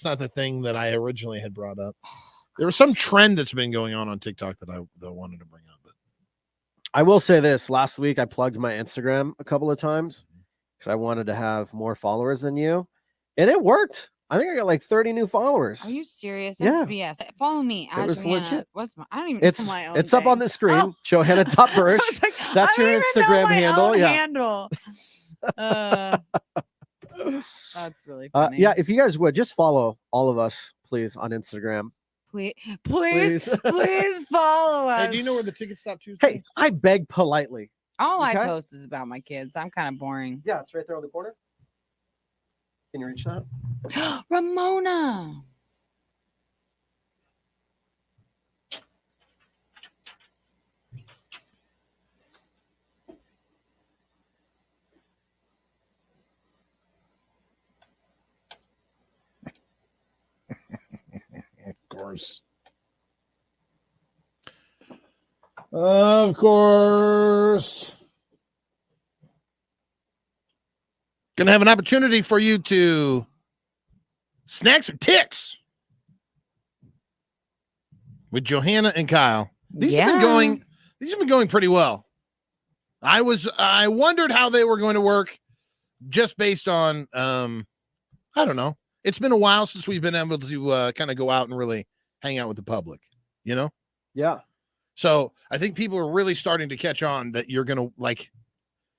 not the thing that I originally had brought up. There was some trend that's been going on TikTok that I wanted to bring up. But I will say this. Last week I plugged my Instagram a couple of times because I wanted to have more followers than you. And it worked. I think I got like 30 new followers. Are you serious? Yeah. That's BS. Follow me. It was Johanna. legit. What's my? I don't even know It's my own. it's up on the screen. Oh. Johanna Top I Bursch. was like, That's I your don't even know Instagram my handle. own Yeah. handle. That's really funny. Yeah, if you guys would just follow all of us, please, on Instagram. please follow us. hey, do you know where the ticket stop Tuesday? Hey, I beg politely. All I Okay. post is about my kids. I'm kind of boring. Yeah, it's right there on the corner. Can you reach that? Ramona. Of course. Of course. Gonna have an opportunity for you to snack some ticks with Johanna and Kyle. These have been going pretty well. I wondered how they were going to work just based on I don't know. It's been a while since we've been able to kind of go out and really hang out with the public, you know? Yeah. So I think people are really starting to catch on that you're going to like,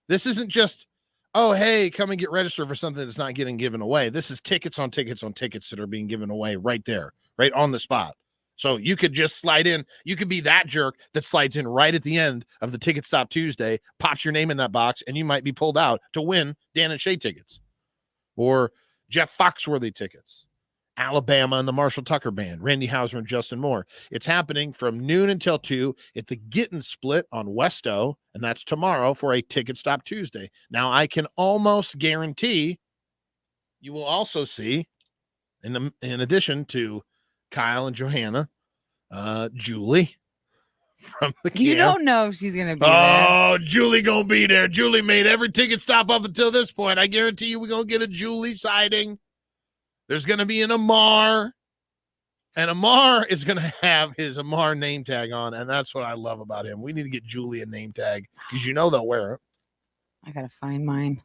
this isn't just, oh, hey, come and get registered for something that's not getting given away. This is tickets on tickets on tickets that are being given away right there, right on the spot. So you could just slide in. You could be that jerk that slides in right at the end of the Ticket Stop Tuesday, pops your name in that box, and you might be pulled out to win Dan and Shay tickets or Jeff Foxworthy tickets, Alabama and the Marshall Tucker Band, Randy Houser and Justin Moore. It's happening from noon until 2 at the Gittin Split on Westo, and that's tomorrow for a Ticket Stop Tuesday. Now, I can almost guarantee you will also see, in addition to Kyle and Johanna, Julie from the camp. You don't know if she's gonna be there. Oh, Julie gonna be there. Julie made every ticket stop up until this point. I guarantee you we're gonna get a Julie sighting. There's going to be an Amar, and Amar is going to have his Amar name tag on, and that's what I love about him. We need to get Julie a name tag because they'll wear it. I gotta find mine.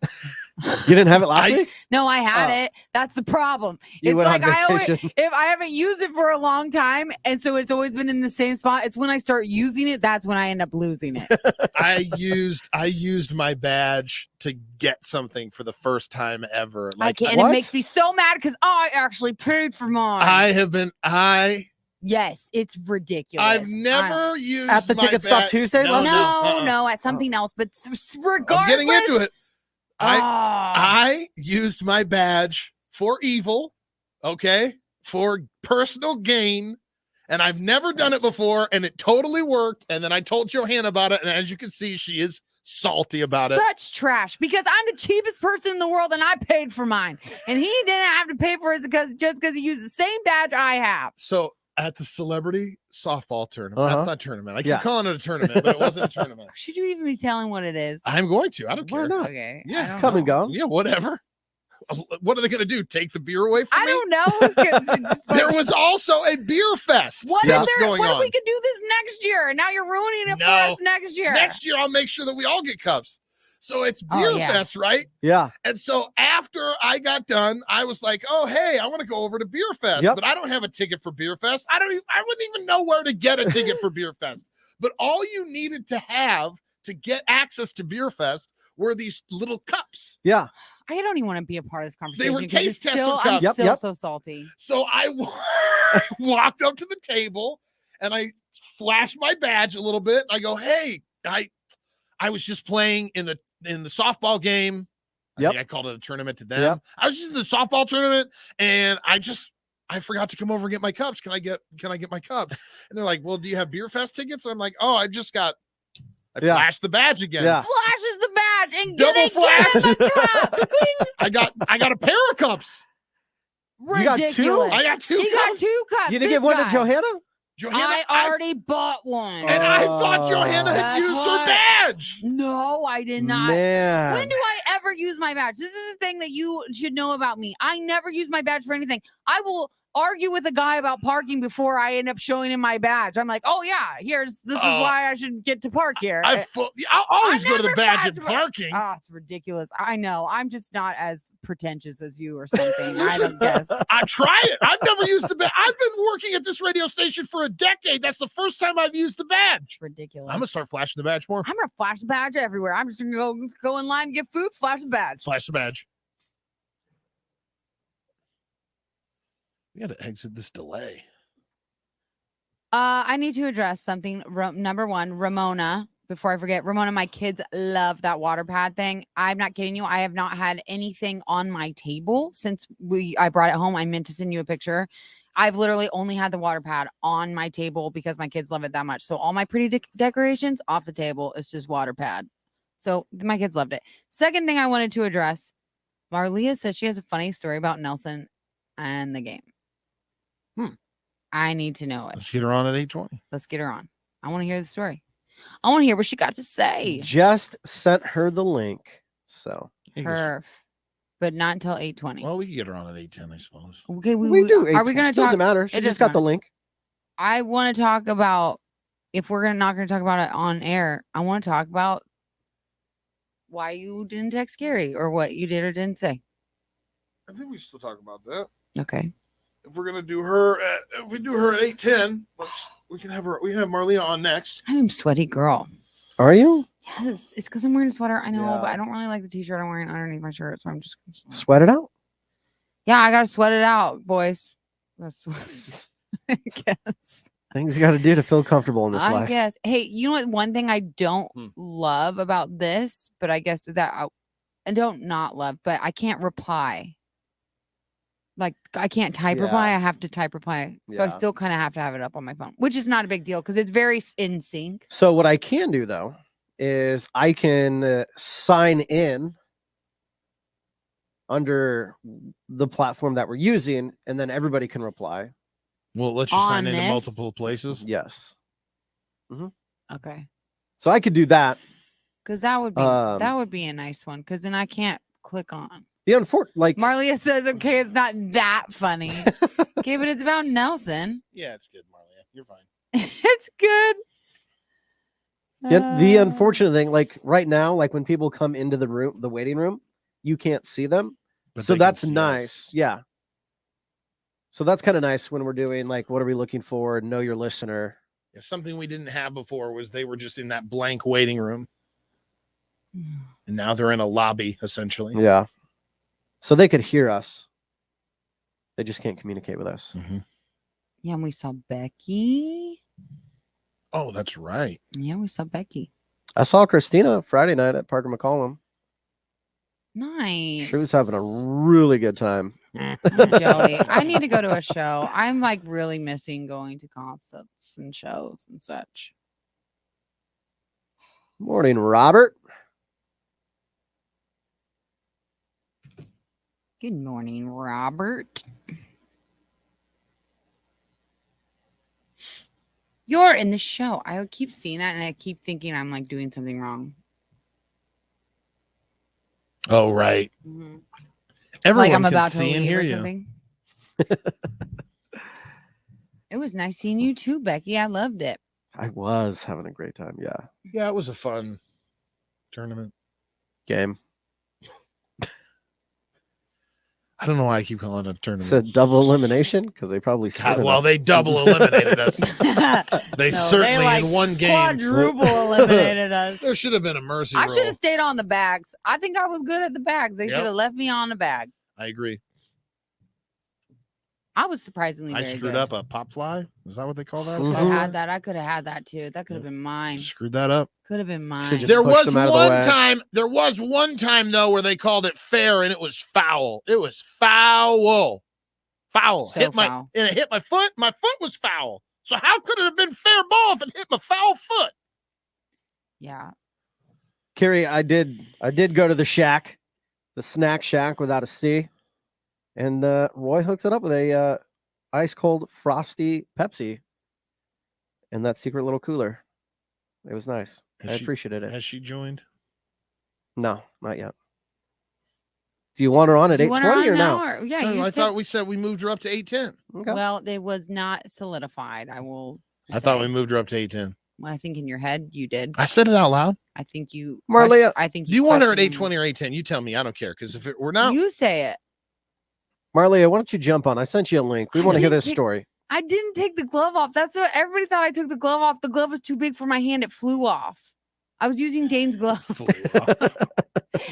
You didn't have it last week? No, I had it. That's the problem. You It's went like on I always, vacation. if I haven't used it for a long time, and so it's always been in the same spot. It's when I start using it, that's when I end up losing it. I used my badge to get something for the first time ever. I Like can't, and it makes me so mad because I actually paid for mine. Yes, it's ridiculous. I've never used At the my Ticket Stop badge- Tuesday No, last week? no, No, at something else, but regardless. I'm getting into it. Ah. I used my badge for evil, okay, for personal gain, and I've never done it before, and it totally worked. And then I told Johanna about it, and as you can see, she is salty about it. Such trash because I'm the cheapest person in the world and I paid for mine. And he didn't have to pay for it just because he used the same badge I have. So at the celebrity softball tournament, that's not a tournament. I keep Yeah. calling it a tournament, but it wasn't a tournament. Should you even be telling what it is? I'm going to. I don't Why care. not? Okay. Yeah, I it's don't Come and know. go. Yeah, whatever. What are they going to do? Take the beer away from I me? don't know. It's just like, There was also a beer fest. what Yeah. if going on. we could do this next year? And now you're ruining it for No. us next year. Next year, I'll make sure that we all get cups. So it's Oh, beer yeah. fest, right? Yeah. And so after I got done, I was like, "Oh, hey, I want to go over to Beer Fest, Yep. but I don't have a ticket for Beer Fest. I wouldn't even know where to get a ticket for Beer Fest. But all you needed to have to get access to Beer Fest were these little cups. Yeah. I don't even want to be a part of this conversation. were 'cause taste it's tester still, I'm cups. Yep, still yep. so salty. So I walked up to the table and I flashed my badge a little bit. I go, "Hey, I was just playing in the softball game." I Yep. think I called it a tournament to them. Yep. I was just in the softball tournament and I forgot to come over and get my cups. Can I get my cups? And they're like, "Well, do you have Beer Fest tickets?" And I'm like, "Oh, I Yeah. flashed the badge again." Yeah. Flashes the badge and Double give him a cup. I got a pair of cups. You got two? Ridiculous. I got two He got cups. two cups. You didn't this give one guy. to Johanna? Johanna, I already bought one. and I thought Johanna had That's used her why- badge. No, I did not. Man. When do I ever use my badge? This is the thing that you should know about me. I never use my badge for anything. I will argue with a guy about parking before I end up showing him my badge. I'm like, "Oh yeah, this is why I should get to park here." I'll always go to the never badge at badge- parking. Oh, it's ridiculous. I know. I'm just not as pretentious as you or something. I don't guess. I try it. I've never used the badge. I've been working at this radio station for a decade. That's the first time I've used the badge. It's ridiculous. I'm gonna start flashing the badge more. I'm gonna flash the badge everywhere. I'm just gonna go in line and get food, flash the badge. Flash the badge. We got to exit this delay. I need to address something. Number one, Ramona. Before I forget, Ramona, my kids love that water pad thing. I'm not kidding you. I have not had anything on my table since I brought it home. I meant to send you a picture. I've literally only had the water pad on my table because my kids love it that much. So all my pretty decorations off the table is just water pad. So my kids loved it. Second thing I wanted to address, Marlia says she has a funny story about Nelson and the game. I need to know it. Let's get her on at 8:20. Let's get her on. I want to hear the story. I want to hear what she got to say. Just sent her the link. So Perf. But not until 8:20. Well, we can get her on at 8:10, I suppose. Okay, we do. Are we going to talk? Doesn't matter. She it just doesn't got the link. I want to talk about, if we're not going to talk about it on air, I want to talk about why you didn't text Gary or what you did or didn't say. I think we still talk about that. Okay. If we're gonna do her at 8:10, we can have Marlia on next. I'm a sweaty girl. Are you? Yes, it's because I'm wearing a sweater. I know, Yeah. but I don't really like the t-shirt I'm wearing underneath my shirt, so I'm just. Sweat it out. Yeah, I gotta sweat it out, boys. That's I guess. Things you got to do to feel comfortable in this I life. guess. Hey, you know what? One thing I don't Hmm. love about this, but I guess that I don't not love, but I can't reply. Like I can't type reply. I have to type reply. So I Yeah. still kind of have to have it up on my phone, which is not a big deal because it's very in sync. So what I can do though is I can sign in under the platform that we're using, and then everybody can reply. We'll let you On sign into this? multiple places. Yes. Okay. So I could do that. Because that would be a nice one. Because then I can't click on. like Marlia says, okay, it's not that funny. Okay, but it's about Nelson. Yeah, it's good, Marlia. You're fine. It's good. the unfortunate thing, like right now, like when people come into the waiting room, you can't see them. But So they can that's see nice. us. Yeah. So that's kind of nice when we're doing like, what are we looking for? Know your listener. Yeah, something we didn't have before was they were just in that blank waiting room. And now they're in a lobby, essentially. Yeah. So they could hear us. They just can't communicate with us. Mm-hmm. Yeah, and we saw Becky. Oh, that's right. Yeah, we saw Becky. I saw Christina Friday night at Parker McCollum. Nice. She was having a really good time. I'm jelly. I need to go to a show. I'm like really missing going to concerts and shows and such. Morning, Robert. Good morning, Robert. You're in the show. I keep seeing that and I keep thinking I'm like doing something wrong. Oh, right. Mm-hmm. Everyone Like I'm can about to see and leave hear or you. something. It was nice seeing you too, Becky. I loved it. I was having a great time. Yeah. Yeah, it was a fun tournament. Game. I don't know why I keep calling it a tournament. It's a double elimination because they probably God, well, they double eliminated us. They certainly like in one game quadruple eliminated us. There should have been a mercy I rule. should have stayed on the bags. I think I was good at the bags. They Yep. should have left me on the bag. I agree. I was surprisingly I very screwed good. up a pop fly. Is that what they call that? I could Mhm. have had that. I could have had that too. That could have been mine. Screwed that up. Could have been mine. Should've There pushed was them out of the one way. time. There was one time though where they called it fair and it was foul. It was foul. Foul. So hit my foul. and it hit my foot. My foot was foul. So how could it have been fair ball if it hit my foul foot? Yeah. Carrie, I did go to the shack, the snack shack without a C, and Roy hooked it up with a ice cold frosty Pepsi in that secret little cooler. It was nice. I appreciated it. Has she joined? No, not yet. Do you want her on at You want her 8:20 or on now? now, or- yeah, No, you I said, thought we said we moved her up to 8:10. Okay. well, it was not solidified. I will. I thought we say. moved her up to 8:10. Well, I think in your head you did. I said it out loud. I think you. Marlia, I think Do you want her at questioned 8:20 or 8:10? You tell me. I don't care because if we're not, You say it. Marlia, why don't you jump on? I sent you a link. We I want to hear didn't this take- story. I didn't take the glove off. That's what everybody thought. I took the glove off. The glove was too big for my hand. It flew off. I was using Dane's glove. flew off.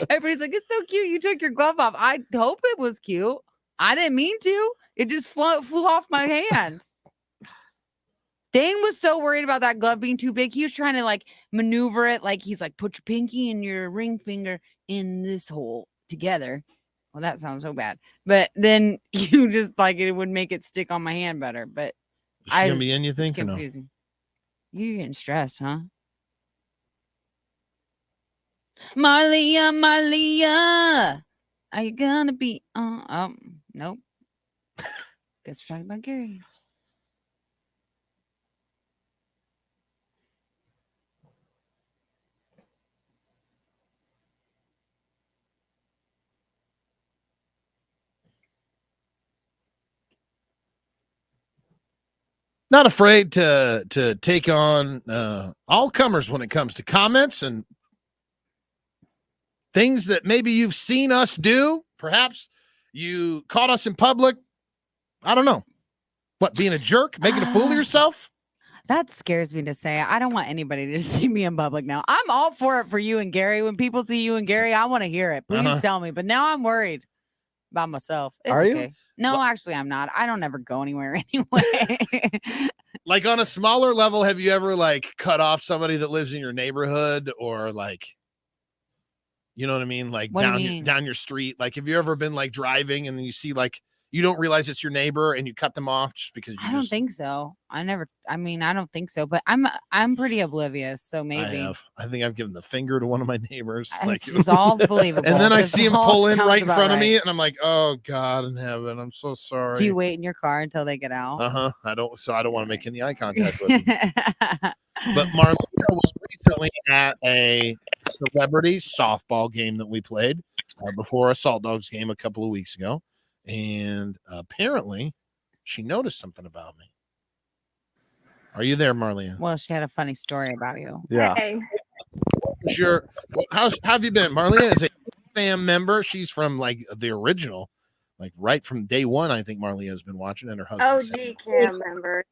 Everybody's like, it's so cute. You took your glove off. I hope it was cute. I didn't mean to. It just flew off my hand. Dane was so worried about that glove being too big. He was trying to like maneuver it. Like he's like, put your pinky and your ring finger in this hole together. Well, that sounds so bad. But then you just like it would make it stick on my hand better. But Is she gonna be in? You it's think or no? confusing. You're getting stressed, huh? Marlia, are you gonna be nope. Guess we're talking about Gary. Not afraid to take on all comers when it comes to comments and things that maybe you've seen us do. Perhaps you caught us in public. I don't know. What, being a jerk, making a fool of yourself? That scares me to say. I don't want anybody to see me in public now. I'm all for it for you and Gary. When people see you and Gary, I want to hear it. Please tell me. But now I'm worried about myself. It's Are you? okay. No, actually, I'm not. I don't ever go anywhere anyway. Like on a smaller level, have you ever like cut off somebody that lives in your neighborhood or like, you know what I mean? Like What do you mean? down your street. Like, have you ever been like driving and then you see like, you don't realize it's your neighbor and you cut them off just because you I don't think so. I don't think so, but I'm pretty oblivious, so maybe. I think I've given the finger to one of my neighbors. Like, It's all believable. and then I This see him all pull in sounds right in about front of me, right. and I'm like, "Oh God in heaven, I'm so sorry." Do you wait in your car until they get out? I don't want to make any eye contact with him. But Marlena was recently at a celebrity softball game that we played. before a Salt Dogs game a couple of weeks ago, and apparently she noticed something about me. Are you there, Marlene? Well, she had a funny story about you. Yeah. Hey. How have you been? Marlene is a fam member. She's from like the original, like right from day one. I think Marlene has been watching, and her husband. OG cam member.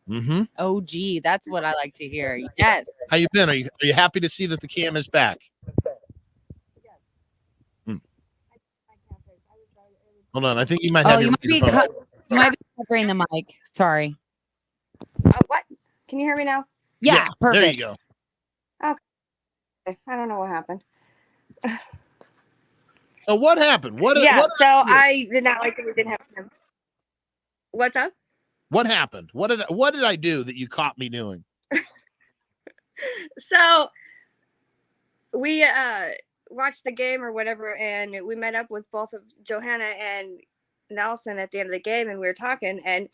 Mm-hmm. OG, that's what I like to hear. Yes. How you been? Are you happy to see that the cam is back? Hold on, I think you might have your microphone. You might be covering the mic. Sorry. What? Can you hear me now? Yeah, perfect. There you go. I don't know what happened. So what happened? I did not like that we didn't have him. What's up? What happened? What did I do that you caught me doing? So we watched the game or whatever, and we met up with both of Johanna and Nelson at the end of the game, and we were talking, and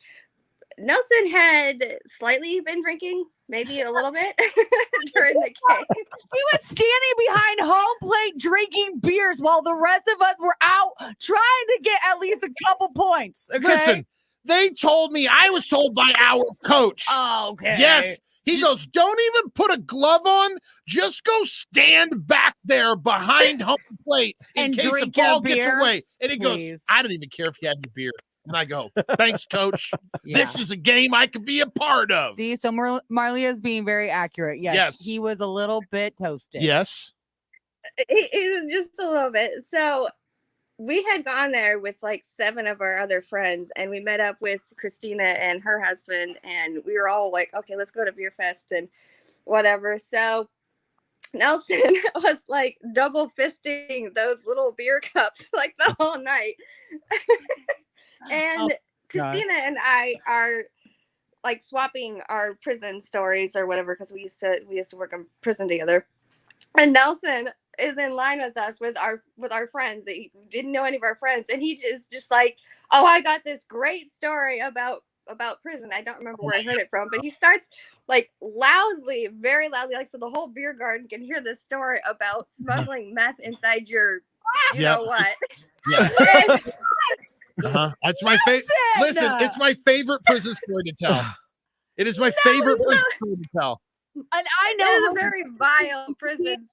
Nelson had slightly been drinking, maybe a little bit during the game. He was standing behind home plate drinking beers while the rest of us were out trying to get at least a couple points. Okay. Listen, I was told by our coach. Oh, okay. Yes. He goes, don't even put a glove on. Just go stand back there behind home plate in And case the drink your ball gets beer, away. And he goes, please. I don't even care if you have your beer. And I go, thanks, coach. Yeah. This is a game I could be a part of. See, so Marley is being very accurate. Yes. He was a little bit toasted. Yes. It was just a little bit. So we had gone there with like 7 of our other friends, and we met up with Christina and her husband, and we were all like, okay, let's go to Beer Fest and whatever. So Nelson was like double fisting those little beer cups like the whole night. And Christina and I are like swapping our prison stories or whatever, because we used to work in prison together. And Nelson is in line with us with our friends that he didn't know any of our friends, and he just like, oh, I got this great story about prison. I don't remember where I heard it from, but he starts like loudly, very loudly, like so the whole beer garden can hear this story about smuggling meth inside your you know what. Yes. That's my favorite. Listen, it's my favorite prison story to tell. It is my favorite prison story to tell. And I know it's a very vile prison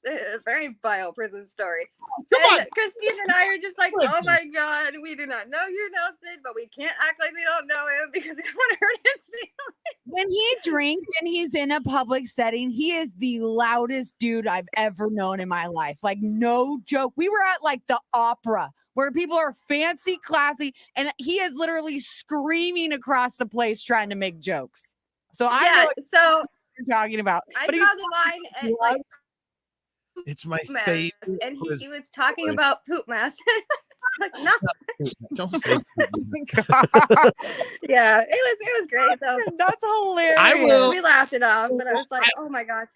story. Come on. Christine and I are just like, oh my God, we do not know you, Nelson, but we can't act like we don't know him because we don't want to hurt his feelings. When he drinks and he's in a public setting, he is the loudest dude I've ever known in my life. Like, no joke. We were at like the opera where people are fancy, classy, and he is literally screaming across the place trying to make jokes. So I know what you're talking about. I draw the line at like it's my meth, favorite. and he was talking about poop meth. Like, no. Don't say yeah, it was great though. That's hilarious. We laughed it off, but I was like, oh my gosh,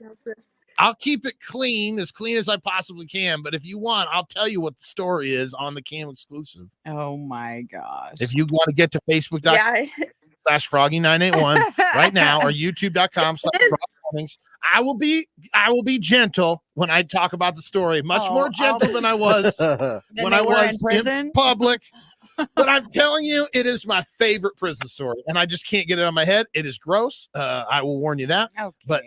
I'll keep it clean as I possibly can. But if you want, I'll tell you what the story is on the Cam exclusive. Oh my gosh. If you want to get to Facebook.com/Froggy981 right now, or YouTube.com/Froggy. I will be gentle when I talk about the story, much more gentle than I was when I was in public. But I'm telling you, it is my favorite prison story, and I just can't get it out of my head. It is gross. I will warn you that. Okay. But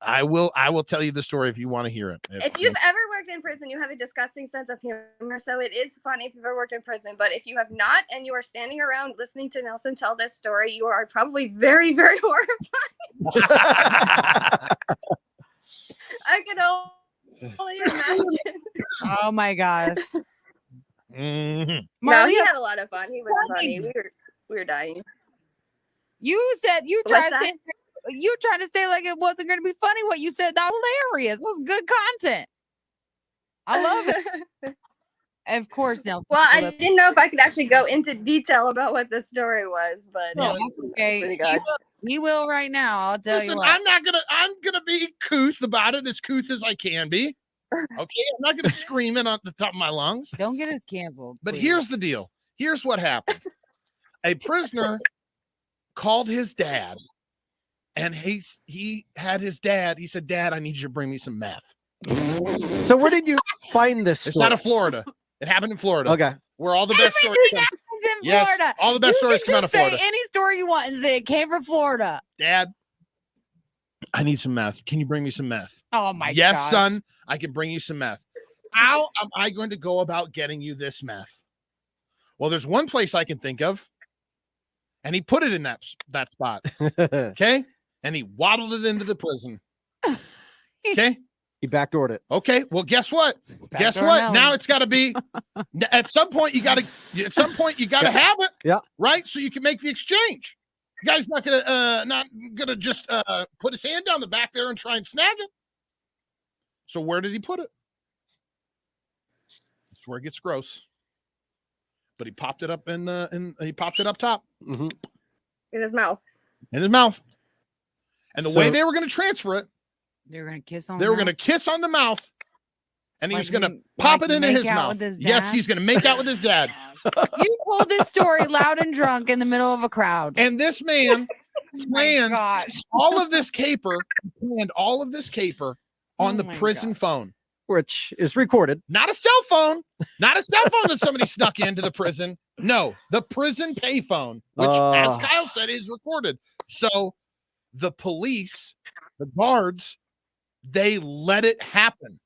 I will tell you the story if you want to hear it. If you've ever worked in prison, you have a disgusting sense of humor, so it is funny if you've ever worked in prison. But if you have not, and you are standing around listening to Nelson tell this story, you are probably very, very horrified. I can only imagine. Oh my gosh. Mm-hmm. No, he had a lot of fun. He was funny. We were dying. You said you tried to say like it wasn't going to be funny. What you said, that was hilarious. That was good content. I love it. Of course, Nelson. Well, I didn't know if I could actually go into detail about what the story was, but okay. Pretty good. He will right now. I'll tell you what. I'm gonna be couth about it, as couth as I can be. Okay, I'm not gonna scream it on the top of my lungs. Don't get us canceled. But please. here's the deal. Here's what happened. A prisoner called his dad, and he had his dad. He said, "Dad, I need you to bring me some meth." So where did you find this It's story? out of Florida. It happened in Florida. Okay. Where all the best stories Everything come. happens in Yes, Florida. all the best You stories can come out of just say Florida. any story you want and say it came from Florida. Dad, I need some meth. Can you bring me some meth? Oh my yes, gosh. son, I can bring you some meth. How am I going to go about getting you this meth? Well, there's one place I can think of, and he put it in that spot. Okay, and he waddled it into the prison. Okay. He backdoored it. Okay. Well, guess what? Guess Backdoor what? Nelly. Now it's got to be. At some point, you got to have it. Yeah. Right. So you can make the exchange. The guy's not gonna just put his hand down the back there and try and snag it. So where did he put it? That's where it gets gross. But he popped it up he popped it up top. Mm-hmm. In his mouth. In his mouth. And the way So- they were going to transfer it, They were gonna kiss on. they were going to kiss on the mouth, and he was going to Like pop it into make his out mouth. with his Yes, dad? he's going to make out with his dad. You told this story loud and drunk in the middle of a crowd. And this man planned Gosh. all of this caper on Oh the my prison God. phone. Which is recorded. Not a cell phone. Not a cell phone that somebody snuck into the prison. No, the prison payphone, which, as Kyle said, is recorded. So the police, the guards, they let it happen.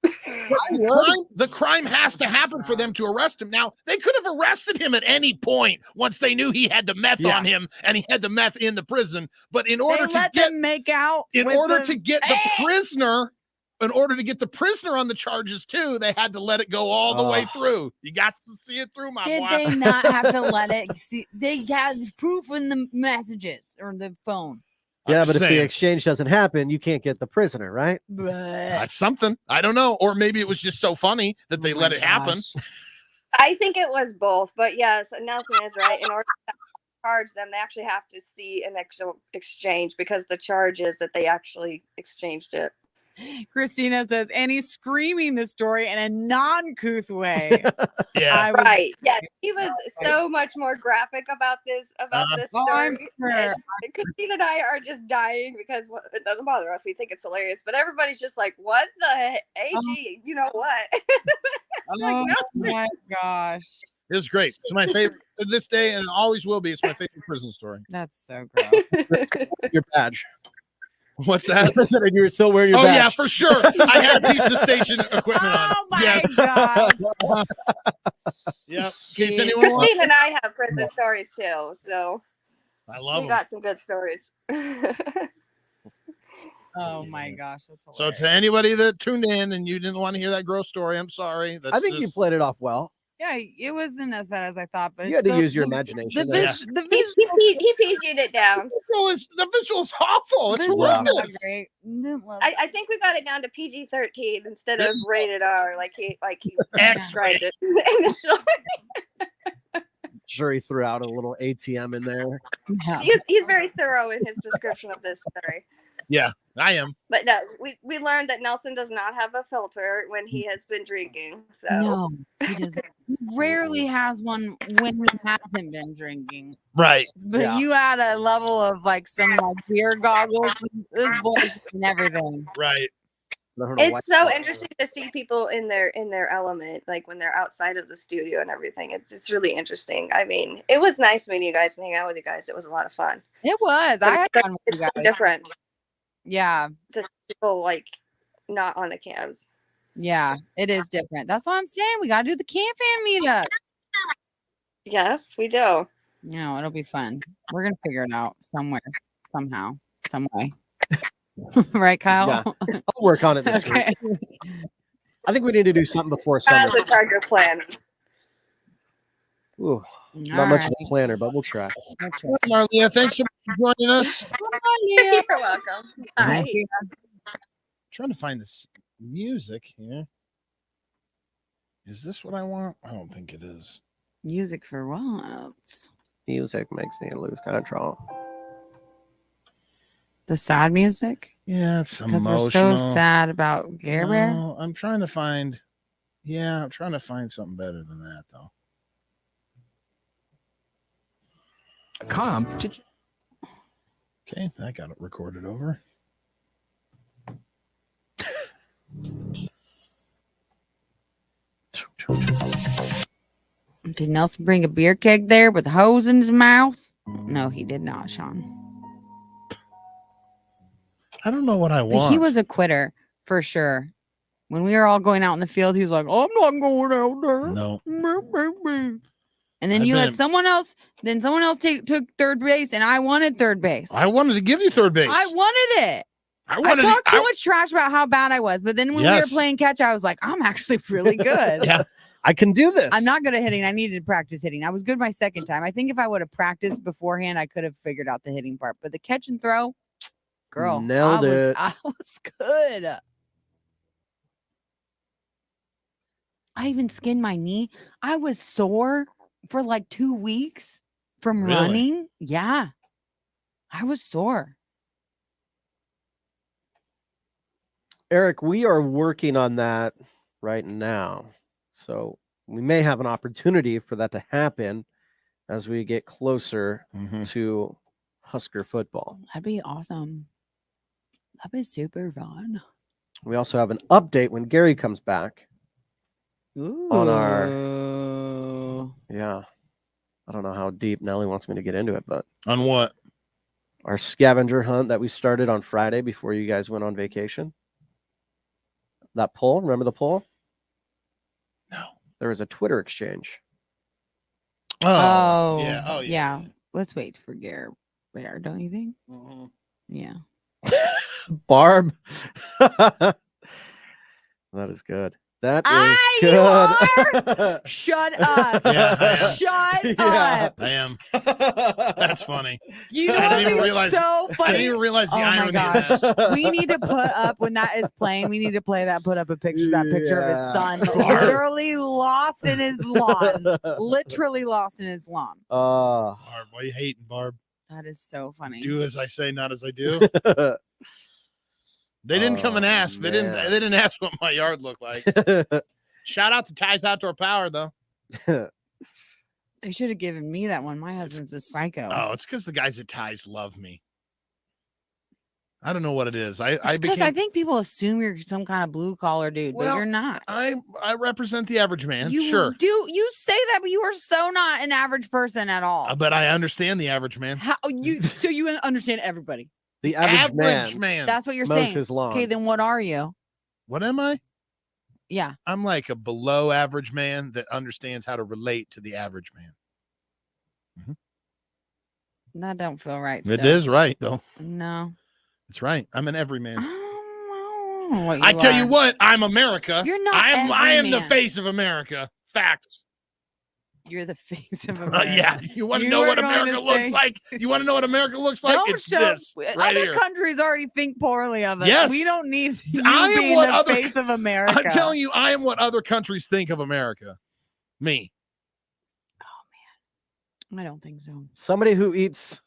The crime has to happen for them to arrest him. Now, they could have arrested him at any point once they knew he had the meth on him and he had the meth in the prison. But in order They to let get them make out. in with order the- to get the prisoner, in order to get the prisoner on the charges too, they had to let it go all the way through. You got to see it through, my Did boy. they not have to let it see? They had proof in the messages or the phone. Yeah, I'm but if the saying. exchange doesn't happen, you can't get the prisoner, right? That's something. I don't know. Or maybe it was just so funny that they Oh let my it happen. gosh. I think it was both, but yes, Nelson is right. In order to charge them, they actually have to see an actual exchange because the charge is that they actually exchanged it. Christina says, and he's screaming the story in a non-couth way. Yeah. I was, Right. Yes. He was so much more graphic about this Oh, I'm story. sure. And Christine and I are just dying because it doesn't bother us. We think it's hilarious. But everybody's just like, what the heck? AG, you know what? I'm like, oh Nelson. my gosh. It was great. It's my favorite to this day, and it always will be. It's my favorite prison story. That's so gross. Your badge. What's that? Listen, and you were still wearing your Oh, badge. yeah, for sure. I had a piece of station equipment on. Oh my Yes. gosh. Yeah. In case anyone wants. Christine and I have prison stories too. So I love we them. got some good stories. Oh my gosh. That's So hilarious. to anybody that tuned in and you didn't want to hear that gross story, I'm sorry. That's I think you just- played it off well. Yeah, it wasn't as bad as I thought, but You it's had to still- use your the- imagination. The, there. the he PG'd it down. The visual's awful. It's visuals rough. not horrendous. great. Didn't love I think we got it down to PG-13 instead of rated R, like he described it initially. Sure, he threw out a little ATM in there. Yeah. He's very thorough in his description of this story. Yeah, I am. But no, we learned that Nelson does not have a filter when he has been drinking. So No, he doesn't. He rarely has one when he hasn't been drinking. Right. But Yeah. you had a level of like some like beer goggles. This boy and everything. Right. I don't know why- it's so interesting to see people in their element, like when they're outside of the studio and everything. It's really interesting. I mean, it was nice meeting you guys and hanging out with you guys. It was a lot of fun. It was. I had fun with It's you so guys. different Yeah. to people like not on the cams. Yeah. It is different. That's what I'm saying. We gotta do the Can Fan meetup. Yes, we do. No, it'll be fun. We're gonna figure it out somewhere, somehow, some way. Right, Kyle? Yeah. I'll work on it this Okay. week. I think we need to do something before summer. As a target plan. Ooh, All not much right. of a planner, but we'll try. We'll try. Well, Marlia, thanks so much for joining us. Yeah. You're welcome. Bye. Trying to find this music here. Is this what I want? I don't think it is. Music for what? Music makes me lose control. The sad music? Yeah, it's Because emotional. we're so sad about Care Bear. No, I'm trying to find. Yeah, I'm trying to find something better than that, though. Okay, that got it recorded over. Did Nelson bring a beer keg there with a hose in his mouth? No, he did not, Sean. I don't know what I But want. he was a quitter for sure. When we were all going out in the field, he was like, "I'm not going out there." No. And then I've you let been- someone else. Then someone else took third base, and I wanted third base. I wanted to give you third base. I wanted it. I I talked too much trash about how bad I was, but then when we were Yes. playing catch, I was like, I'm actually really good. Yeah. I can do this. I'm not good at hitting. I needed to practice hitting. I was good my second time. I think if I would have practiced beforehand, I could have figured out the hitting part. But the catch and throw, girl, Nailed it. I was good. I even skinned my knee. I was sore for like 2 weeks from Really? running. Yeah. I was sore. Eric, we are working on that right now. So we may have an opportunity for that to happen as we get closer Mhm. to Husker football. That'd be awesome. That'd be super fun. We also have an update when Gary comes back. On our- Ooh. Yeah. I don't know how deep Nelly wants me to get into it, but On what? our scavenger hunt that we started on Friday before you guys went on vacation. That poll, remember the poll? No. There was a Twitter exchange. Oh, yeah. Oh, yeah. Let's wait for Gary, don't you think? Mhm. Yeah. Barb. That is good. That is You good. Shut up. Yeah, I am. Shut Yeah. up. I am. That's funny. You know I what didn't even is realize- so I didn't funny? even realize the Oh my irony of gosh. that. We need to put up when that is playing. We need to play that. Put up a picture. That picture of his Yeah. son, Barb. literally lost in his lawn. Literally lost in his lawn. Uh, Barb, why you hating, Barb? That is so funny. Do as I say, not as I do. They didn't come and Oh, ask. They didn't. man. They didn't ask what my yard looked like. Shout out to Ty's Outdoor Power, though. They should have given me that one. My husband's a psycho. Oh, it's because the guys at Ty's love me. I don't know what it is. I because became. I think people assume you're some kind of blue collar dude, Well, but you're not. I represent the average man. You Sure, do. You say that, but you are so not an average person at all. but I understand the average man. How you? So you understand everybody? the average, Average man, man. That's what you're mows saying. his lawn. Okay, then what are you? What am I? Yeah. I'm like a below average man that understands how to relate to the average man. That don't feel right. It still. is right though. No. It's right. I'm an everyman. I don't know what I tell you are. what, I'm America. You're not I am the everyman. face of America. Facts. You're the face of America. Yeah. You want to You know were what going America to looks say- like? You want to know what America looks like? Don't It's show. this right Other here. countries already think poorly of us. Yes. We don't need you I am being what the other- face of America. I'm telling you, I am what other countries think of America. Me. I don't think so. Somebody who eats.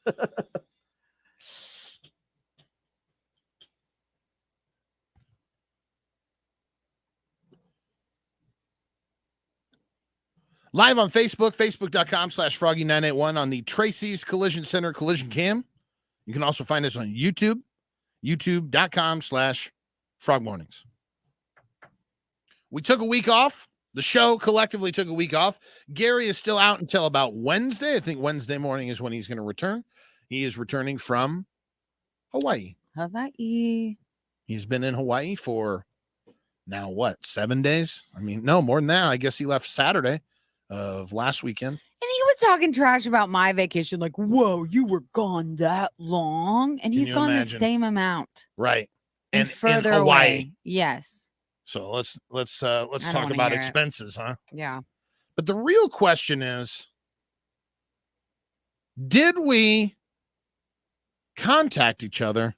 Live on Facebook, facebook.com/froggy981 on the Tracy's Collision Center Collision Cam. You can also find us on YouTube, youtube.com/frogmornings. We took a week off. The show collectively took a week off. Gary is still out until about Wednesday. I think Wednesday morning is when he's going to return. He is returning from Hawaii. Hawaii. He's been in Hawaii for now, what, 7 days? I mean, no, more than that. I guess he left Saturday of last weekend. And he was talking trash about my vacation, like, whoa, you were gone that long. And Can he's you gone imagine? the same amount. Right. And in further Hawaii. away. Yes. So let's I don't talk wanna about hear it. expenses, huh? Yeah. But the real question is, did we contact each other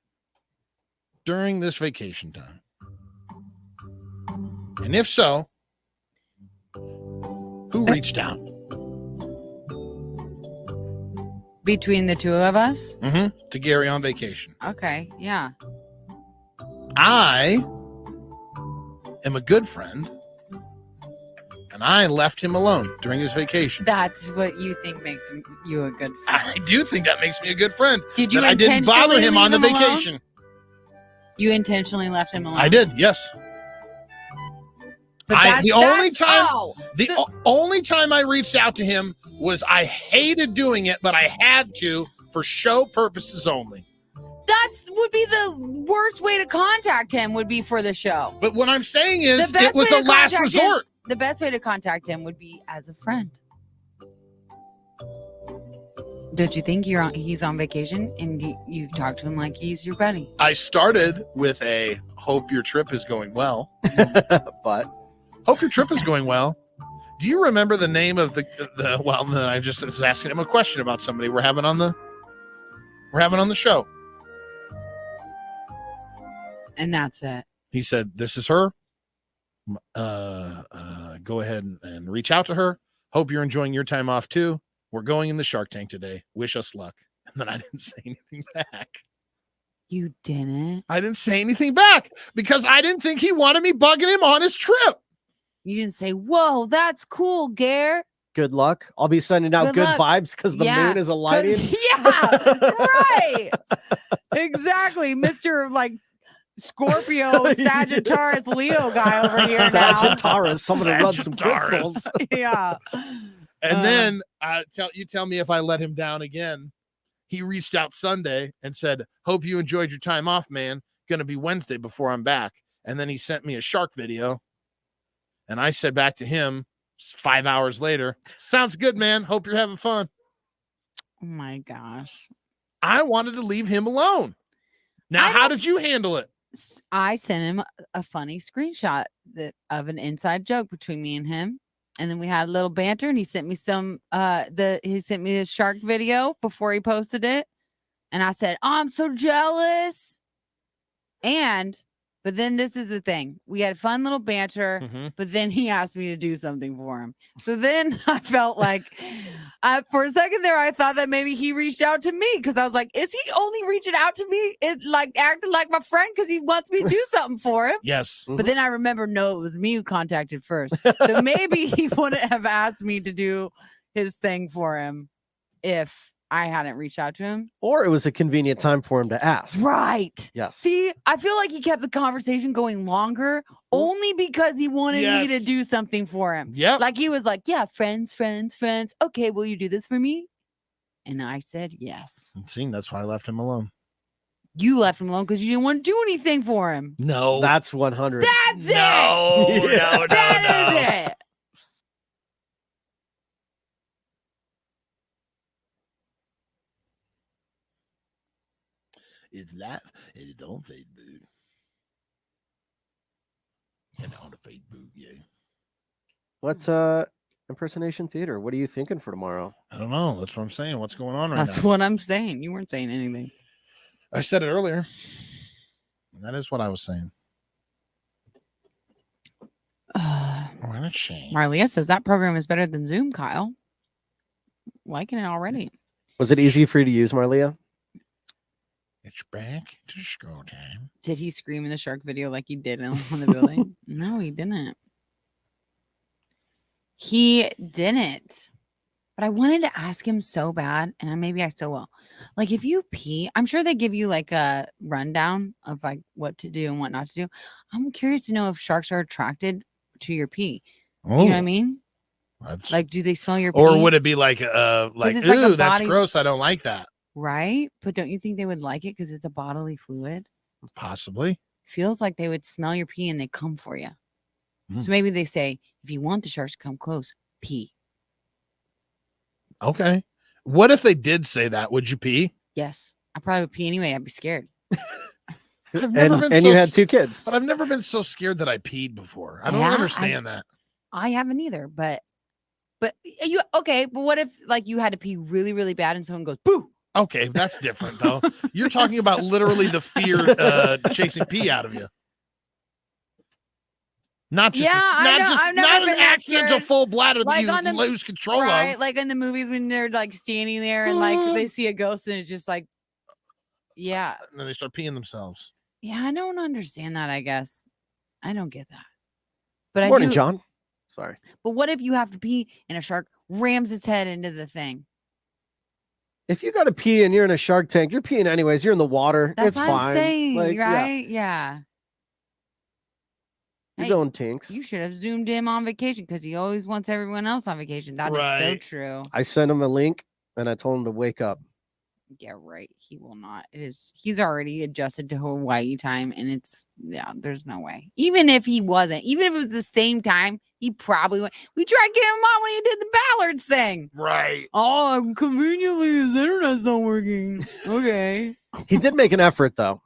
during this vacation time? And if so, who reached out? Between the two of us? To Gary on vacation. Okay. Yeah. I am a good friend, and I left him alone during his vacation. That's what you think makes you a good friend. I do think that makes me a good friend. Did you That I didn't bother intentionally him on the leave him alone? vacation. You intentionally left him alone? I did, yes. But the only time oh, only time I reached out to him was I hated doing it, but I had to for show purposes only. That would be the worst way to contact him would be for the show. But what I'm saying is, The best it was way a to last contact resort. The best way to contact him would be as a friend. Don't you think he's on vacation and you talk to him like he's your buddy? I started with a hope your trip is going well. But Hope your trip is going well. Do you remember the name of the well, then I just was asking him a question about somebody we're having on the show. And that's it. He said, "This is her. Go ahead and reach out to her. Hope you're enjoying your time off too. We're going in the Shark Tank today. Wish us luck." And then I didn't say anything back. You didn't? I didn't say anything back because I didn't think he wanted me bugging him on his trip. You didn't say, "Whoa, that's cool, Gare." good luck. I'll be sending out good luck. vibes because the moon is aligning. Yeah, right. Exactly. Mr. like Scorpio, Sagittarius, Leo guy over here now. Sagittarius, I'm gonna rub some crystals. Yeah. And then tell me if I let him down again. He reached out Sunday and said, "Hope you enjoyed your time off, man. Gonna be Wednesday before I'm back." And then he sent me a shark video. And I said back to him 5 hours later, "Sounds good, man. Hope you're having fun." Oh my gosh. I wanted to leave him alone. Now, how did you handle it? I sent him a funny screenshot of an inside joke between me and him. And then we had a little banter and he sent me he sent me this shark video before he posted it. And I said, "Oh, I'm so jealous." But then this is the thing. We had fun little banter, but then he asked me to do something for him. So then I felt like for a second there, I thought that maybe he reached out to me because I was like, is he only reaching out to me? Acting like my friend because he wants me to do something for him. Yes. But then I remember, no, it was me who contacted first. So maybe he wouldn't have asked me to do his thing for him if I hadn't reached out to him. Or it was a convenient time for him to ask. Right. Yes. See, I feel like he kept the conversation going longer only because he wanted me to do something for him. Yeah. Like he was like, "Yeah, friends. Okay, will you do this for me?" And I said, yes. See, that's why I left him alone. You left him alone because you didn't want to do anything for him. No. That's 100. That's no, it. no. That is it. It's live. It's on Facebook. And on the Facebook, yeah. What impersonation theater? What are you thinking for tomorrow? I don't know. That's what I'm saying. What's going on right That's now? what I'm saying. You weren't saying anything. I said it earlier. That is what I was saying. What a shame. Marlia says that program is better than Zoom, Kyle. Liking it already. Was it easy for you to use, Marlia? It's back to school time. Did he scream in the shark video like he did on the building? No, he didn't. He didn't. But I wanted to ask him so bad, and maybe I still will. Like, if you pee, I'm sure they give you like a rundown of like what to do and what not to do. I'm curious to know if sharks are attracted to your pee. Oh, You know what I mean? that's, Like, do they smell your pee? or would it be like it's ooh, like a that's body- gross. I don't like that. Right? But don't you think they would like it because it's a bodily fluid? Possibly. Feels like they would smell your pee and they come for you. Mm. So maybe they say, if you want the sharks to come close, pee. Okay. What if they did say that? Would you pee? Yes. I probably would pee anyway. I'd be scared. I've never been And so you had 2 kids. But I've never been so scared that I peed before. I don't Yeah, understand that. I haven't either, but you okay, but what if like you had to pee really, really bad and someone goes, boo? Okay, that's different though. You're talking about literally the fear chasing pee out of you. Not just I've never not been an that accidental scared. full bladder Like that on you the- lose control Right, of. like in the movies when they're like standing there and like they see a ghost and it's just like, yeah. And then they start peeing themselves. Yeah, I don't understand that, I guess. I don't get that. But Morning, I do. John. Sorry. But what if you have to pee and a shark rams its head into the thing? If you got to pee and you're in a shark tank, you're peeing anyways. You're in the water. That's it's what fine. I'm saying, Like, yeah. right? Yeah. You're Hey, going tinks. You should have zoomed him on vacation because he always wants everyone else on vacation. That is so Right. true. I sent him a link and I told him to wake up. Yeah, right. He will not. He's already adjusted to Hawaii time, and there's no way. Even if he wasn't, even if it was the same time, he probably went. We tried getting him on when he did the Ballards thing. Right. Oh, conveniently his internet's not working. Okay. He did make an effort though.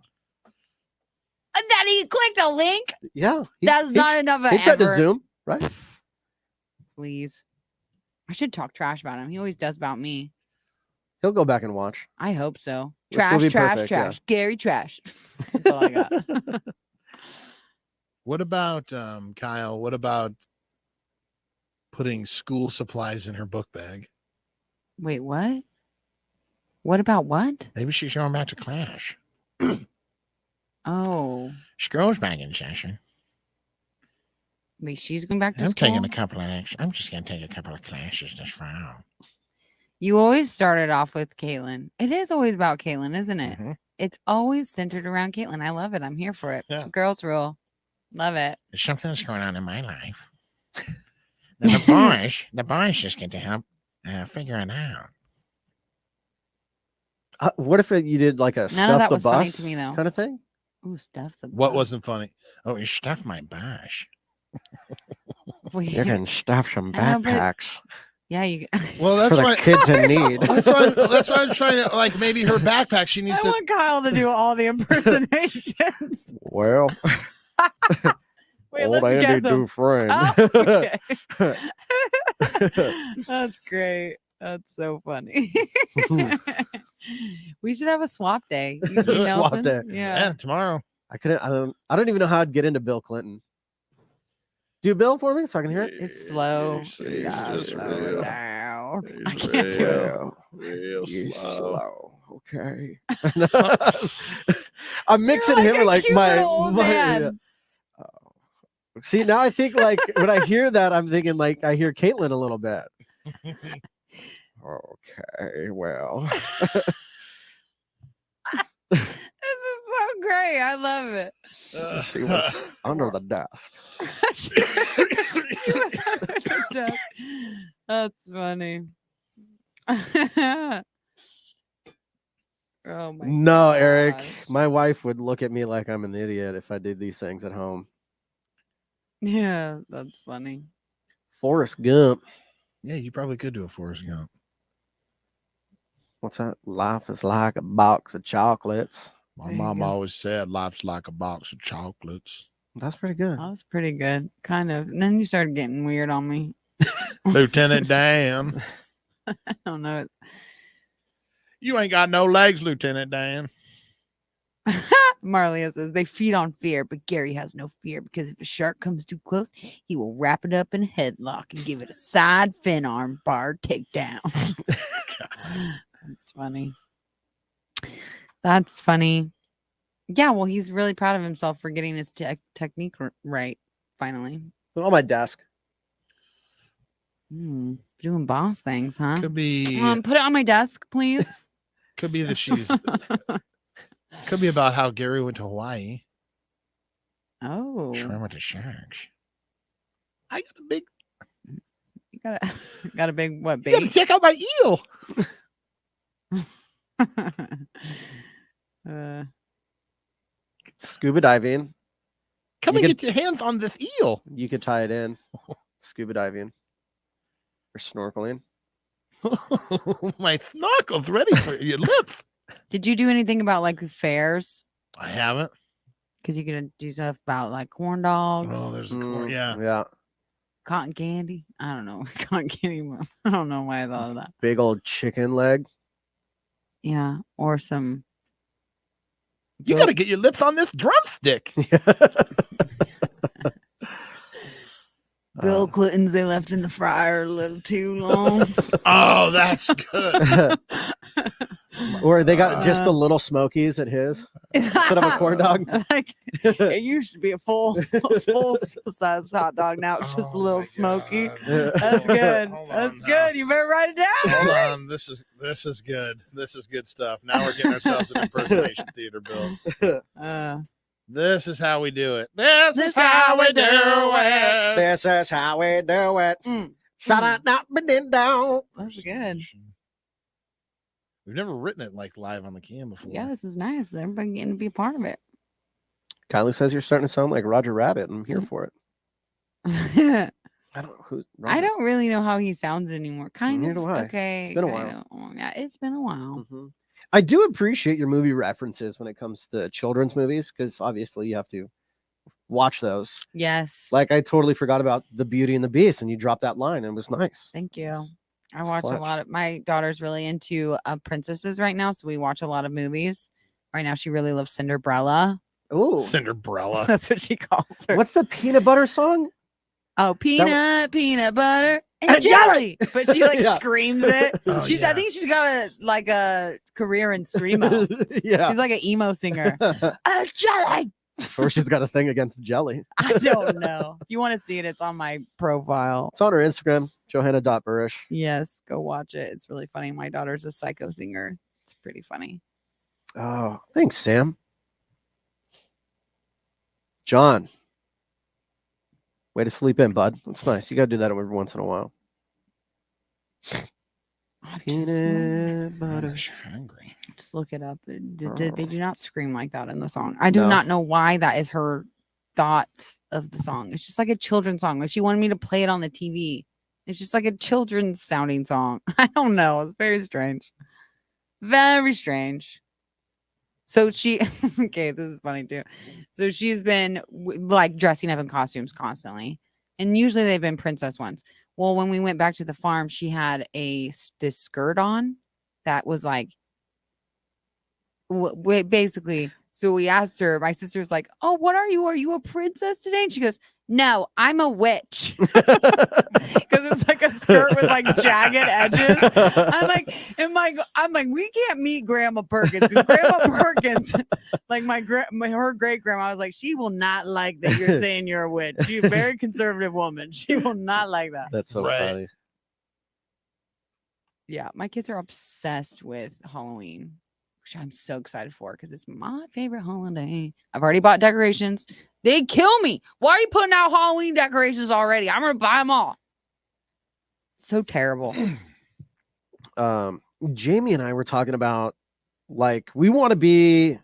And then he clicked a link. Yeah. That's not enough of He an tried to effort. Zoom, right? Please. I should talk trash about him. He always does about me. He'll go back and watch. I hope so. Which will Trash, be trash, perfect, trash. Gary trash. That's all I got. What about Kyle? What about putting school supplies in her book bag? Wait, what? What about what? Maybe she's going back to class. Oh. She goes back in session. Wait, she's going back to I'm school? taking a couple of I'm just going to take a couple of classes this fall. You always started off with Caitlin. It is always about Caitlin, isn't it? Mhm. It's always centered around Caitlin. I love it. I'm here for it. Yeah. Girls rule. Love it. There's something that's going on in my life. the boys just get to help figure it out. What if you did like a None of stuff that the was funny bus to me, though. kind of thing? Ooh, stuff the What bus. wasn't funny? Oh, you stuffed my bush. Wait. You can stuff some I know, but- backpacks Yeah, you. Well, for that's the why. kids in need. That's why I'm trying to like maybe her backpack. She needs I to. want Kyle to do all the impersonations. Well, Wait, old let's Andy guess them. Dufresne. Oh, okay. That's great. That's so funny. We should have a swap day. You be Swap Nelson? day. Yeah. Yeah, tomorrow. I don't even know how I'd get into Bill Clinton. Do Bill for me so I can hear it. It's slow. He's Yeah, just slow real. it down. He's I can't do it. Well, Real you slow. Okay. I'm mixing You're him with a like cute little old man. yeah. See, now I think like when I hear that, I'm thinking like I hear Caitlin a little bit. Okay, well. This is so great. I love it. She was under the desk. She was under the desk. That's funny. Oh my No, Eric. gosh. My wife would look at me like I'm an idiot if I did these things at home. Yeah, that's funny. Forrest Gump. Yeah, you probably could do a Forrest Gump. What's that? Life is like a box of chocolates. My There you mom go. always said life's like a box of chocolates. That's pretty good. That was pretty good. Kind of. And then you started getting weird on me. Lieutenant Dan. I don't know. You ain't got no legs, Lieutenant Dan. Marlia says they feed on fear, but Gary has no fear because if a shark comes too close, he will wrap it up in a headlock and give it a side fin arm bar takedown. That's funny. That's funny. Yeah, well, he's really proud of himself for getting his technique right, finally. Put it on my desk. Doing boss things, huh? Could be Put it on my desk, please. could be that she's could be about how Gary went to Hawaii. Oh, Swam with the sharks. I got a big you got a big what you gotta bait? check out my eel. Scuba diving. Come You and could- get your hands on this eel. You could tie it in. Scuba diving. Or snorkeling. My snorkel's ready for your lips. Did you do anything about like the fairs? I haven't. Because you could do stuff about like corn dogs, Oh, there's a corn. Yeah. Yeah. cotton candy. I don't know. Cotton candy. I don't know why I thought of that. Big old chicken leg. Yeah. Or some. You gotta get your lips on this drumstick. Bill Clintons they left in the fryer a little too long. Oh, that's good. Or they got just the little smokies at his instead of a corn dog. Like, it used to be a full size hot dog. Now it's just a Oh little my smoky. God. That's good. Hold on That's now. good. You better write it down. Hold on. This is good. This is good stuff. Now we're getting ourselves an impersonation theater, Bill. This is how we do it. This is how we do it. This is how we do it. Shout out, not been down. That's good. We've never written it like live on the cam before. Yeah, this is nice. Everybody getting to be a part of it. Kylie says you're starting to sound like Roger Rabbit. I'm here for it. I don't know who. I don't really know how he sounds anymore. Kind Neither of. do I. Okay. It's been a while. Yeah, it's been a while. I do appreciate your movie references when it comes to children's movies because obviously you have to watch those. Yes. Like I totally forgot about The Beauty and the Beast, and you dropped that line, and it was nice. Thank you. I It's watch clutch. a lot of. My daughter's really into princesses right now, so we watch a lot of movies. Right now, she really loves Cinderella. Oh, Cinderella. That's what she calls her. what's the peanut butter song? Oh, peanut butter, and And jelly! jelly. But she like Yeah. screams it. Oh, I yeah. think she's got a career in screamo. Yeah. She's like an emo singer. Jelly. Or she's got a thing against jelly. I don't know. If you want to see it, it's on my profile. It's on her Instagram, Johanna.Burish. Yes, go watch it. It's really funny. My daughter's a psycho singer. It's pretty funny. Oh, thanks, Sam. John. Way to sleep in, bud. That's nice. You got to do that every once in a while. Peanut butter. Hungry. Just look it up. They do not scream like that in the song. I do No. not know why that is her thought of the song. It's just like a children's song. Like she wanted me to play it on the TV. It's just like a children's sounding song. I don't know. It's very strange. Very strange. So she, okay, this is funny too. So she's been like dressing up in costumes constantly. And usually they've been princess ones. Well, when we went back to the farm, she had this skirt on that was like, basically, so we asked her, my sister's like, oh, what are you? Are you a princess today? And she goes, no, I'm a witch. Because it's like a skirt with like jagged edges. I'm like, we can't meet Grandma Perkins. Because Grandma Perkins, like her great grandma, I was like, she will not like that you're saying you're a witch. She's a very conservative woman. She will not like that. That's so Right. funny. Yeah, my kids are obsessed with Halloween, which I'm so excited for because it's my favorite holiday. I've already bought decorations. They'd kill me. Why are you putting out Halloween decorations already? I'm gonna buy them all. So terrible. Jamie and I were talking about like we want to be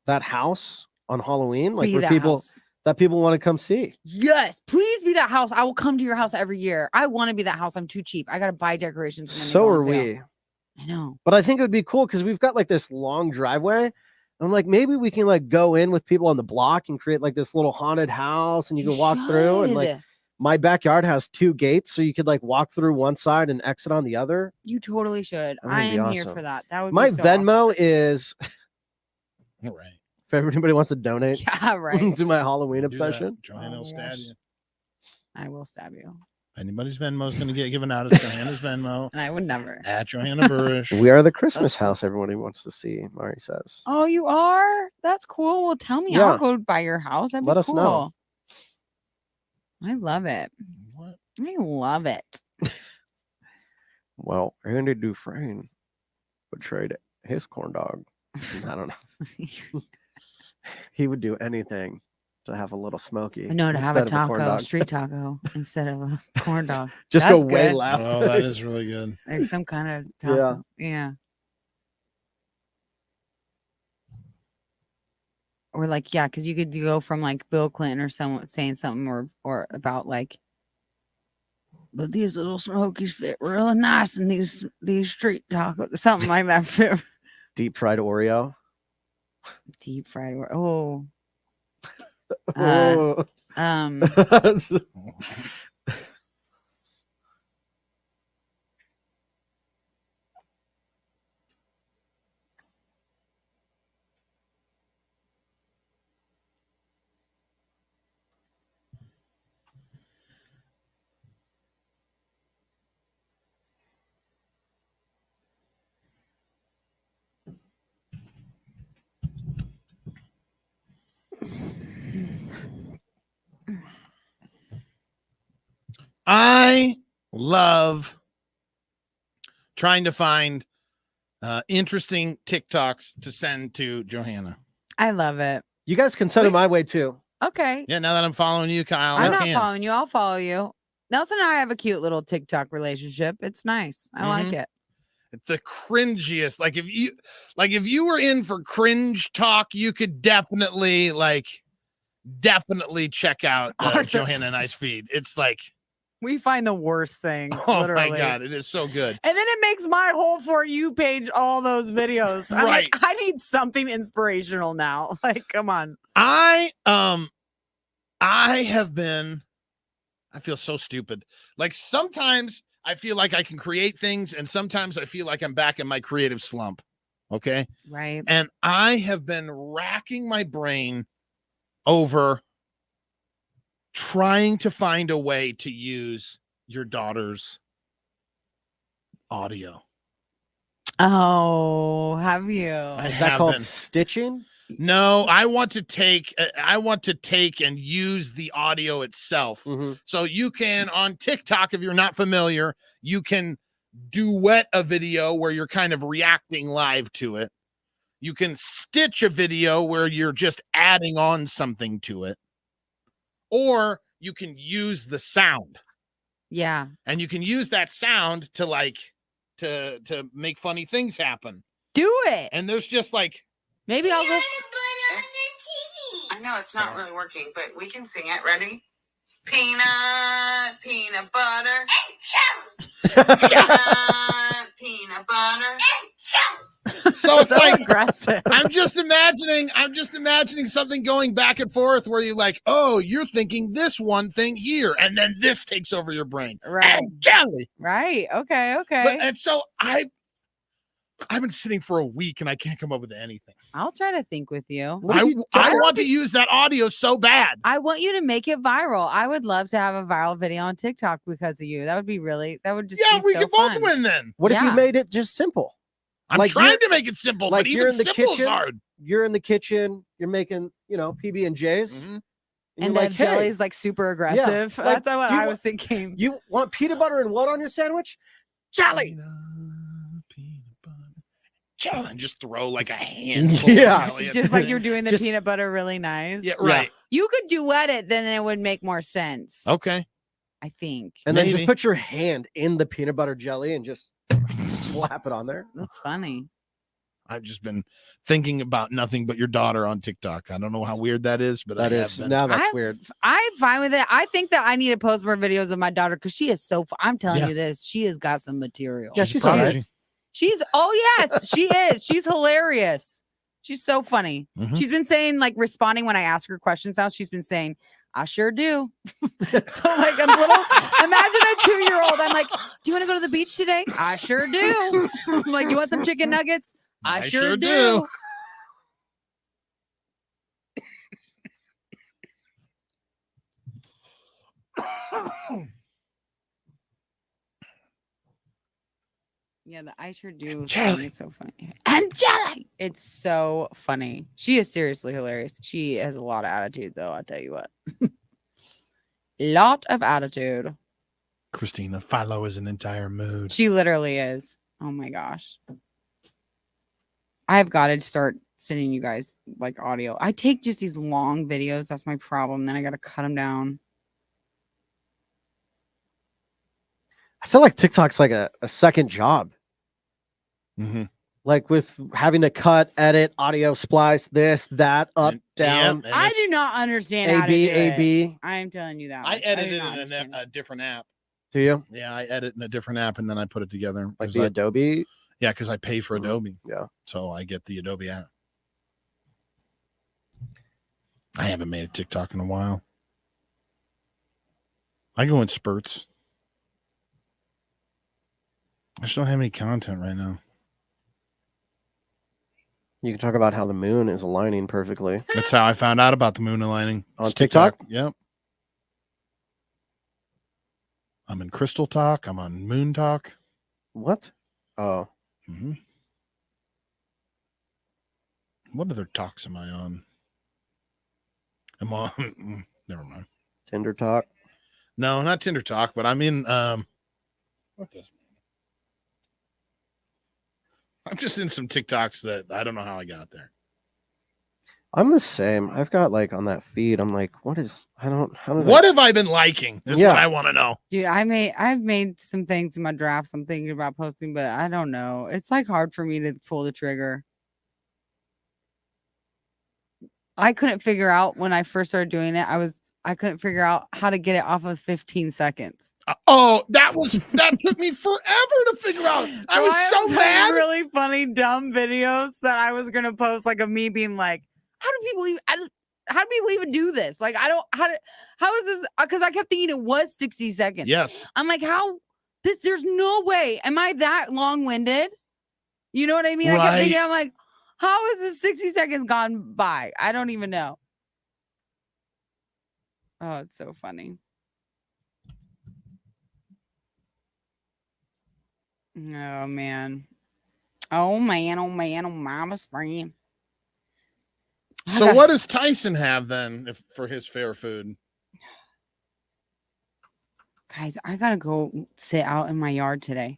that house on Halloween, like Be where that people house. that people want to come see. Yes, please be that house. I will come to your house every year. I want to be that house. I'm too cheap. I gotta buy decorations. when they So go on are sale. we. I know. But I think it would be cool because we've got like this long driveway. I'm like, maybe we can like go in with people on the block and create like this little haunted house and you can walk through. And like should. my backyard has 2 gates, so you could like walk through one side and exit on the other. You totally should. I think I it'd be am here awesome. for that. That would My be so Venmo is All right. if anybody wants to donate awesome. Yeah, right. to my Halloween Do that. obsession. Johanna will Oh, stab gosh. you. I will stab you. Anybody's Venmo is going to get given out as Johanna's Venmo And I would never. at Johanna Burish. We are the Christmas That's- house everybody wants to see, Mari says. Oh, you are? That's cool. Well, tell me. Yeah. I'll go by your house. That'd Let be us cool. know. I love it. What? I love it. Well, Andy Dufresne betrayed his corn dog. I don't know. He would do anything to have a little smoky. No, to have a instead of corn taco, dog. street taco, instead of a corn dog. Just go That's way good. left. Oh, that is really good. Like some kind of Yeah. taco. Yeah. Or like, yeah, because you could go from like Bill Clinton or someone saying something or about like, but these little smokies fit really nice in these street tacos, something like that. Fit Deep fried Oreo. deep fried. Oh, Oh. um, I love trying to find interesting TikToks to send to Johanna. I love it. You guys can send it my way too. Okay. Yeah, now that I'm following you, Kyle, I'm I not can. following you. I'll follow you. Nelson and I have a cute little TikTok relationship. It's nice. I like it. The cringiest. Like if you were in for cringe talk, you could definitely check out Johanna and I's feed. It's like we find the worst things. Oh literally. my God, it is so good. And then it makes my whole For You page all those videos. I'm like, I need something inspirational now. Like, come on. I feel so stupid. Like sometimes I feel like I can create things, and sometimes I feel like I'm back in my creative slump. Okay. Right. And I have been racking my brain over trying to find a way to use your daughter's audio. Oh, have you? Is that called stitching? No, I want to take and use the audio itself. So you can, on TikTok, if you're not familiar, you can duet a video where you're kind of reacting live to it. You can stitch a video where you're just adding on something to it. Or you can use the sound. Yeah. And you can use that sound to to make funny things happen. Do it. And there's just like maybe I'll go. I know it's not really working, but we can sing it. Ready? Peanut butter. Peanut butter. So it's like aggressive. I'm just imagining something going back and forth where you're like, oh, you're thinking this one thing here, and then this takes over your brain. Right. And jelly. Right. Okay. And so I've been sitting for a week and I can't come up with anything. I'll try to think with you. I want to use that audio so bad. I want you to make it viral. I would love to have a viral video on TikTok because of you. That would be just yeah, be we so could fun. both win then. What if you made it just simple? I'm trying to make it simple, like but you're even in the simple is kitchen, hard. You're in the kitchen, you're making, PB&Js. And you're the like, hey, jelly's like super aggressive. like, That's what do you I wa- was thinking. You want peanut butter and what on your sandwich? Jelly. Jelly. And just throw like a handful Yeah. of jelly at Just the like thing. you're doing the peanut butter really nice. Yeah, right. You could duet it, then it would make more sense. Okay. I think. And then just put your hand in the peanut butter jelly and just slap it on there. That's funny. I've just been thinking about nothing but your daughter on TikTok. I don't know how weird that is, but that's weird. I'm fine with it. I think that I need to post more videos of my daughter because she is so. I'm telling you this. She has got some material. Yeah, she's all right. She's. Oh yes, she is. She's hilarious. She's so funny. She's been saying responding when I ask her questions. Now she's been saying, "I sure do." So I'm little. Imagine a 2-year-old. I'm like, "Do you want to go to the beach today?" I sure do. I'm like, "You want some chicken nuggets?" I sure do. Yeah, the I sure do thing is so funny. And jelly. It's so funny. She is seriously hilarious. She has a lot of attitude, though. I'll tell you what. Lot of attitude. Christina, Philo is an entire mood. She literally is. Oh my gosh. I've got to start sending you guys audio. I take just these long videos. That's my problem. Then I got to cut them down. I feel like TikTok's like a second job. Like with having to cut, edit, audio, splice, this, that, up, down. Yeah, I do not understand how to do A-B. it. I am telling you that. I edit it in a different app. Do you? Yeah, I edit in a different app and then I put it together. Like the Adobe? Yeah, because I pay for Adobe. Yeah. So I get the Adobe app. I haven't made a TikTok in a while. I go in spurts. I just don't have any content right now. You can talk about how the moon is aligning perfectly. That's how I found out about the moon aligning. On TikTok? Yep. I'm in Crystal Talk. I'm on Moon Talk. What? Oh. What other talks am I on? I'm on. Never mind. Tinder Talk? No, not Tinder Talk, but I'm in. What this? I'm just in some TikToks that I don't know how I got there. I'm the same. I've got like on that feed. I'm like, what is? I don't. How did What have I been liking? Is Yeah. what I want to know. Dude, I've made some things in my drafts I'm thinking about posting, but I don't know. It's like hard for me to pull the trigger. I couldn't figure out when I first started doing it. I couldn't figure out how to get it off of 15 seconds. That took me forever to figure out. I was have so some mad. really funny dumb videos that I was gonna post, like of me being like, how do people even do this? Like, how is this? Because I kept thinking it was 60 seconds. Yes. I'm like, there's no way. Am I that long-winded? You know what I mean? I kept thinking, I'm like, how is this 60 seconds gone by? I don't even know. Oh, it's so funny. Oh man. Oh mama's brain. So what does Tyson have then for his fair food? Guys, I gotta go sit out in my yard today.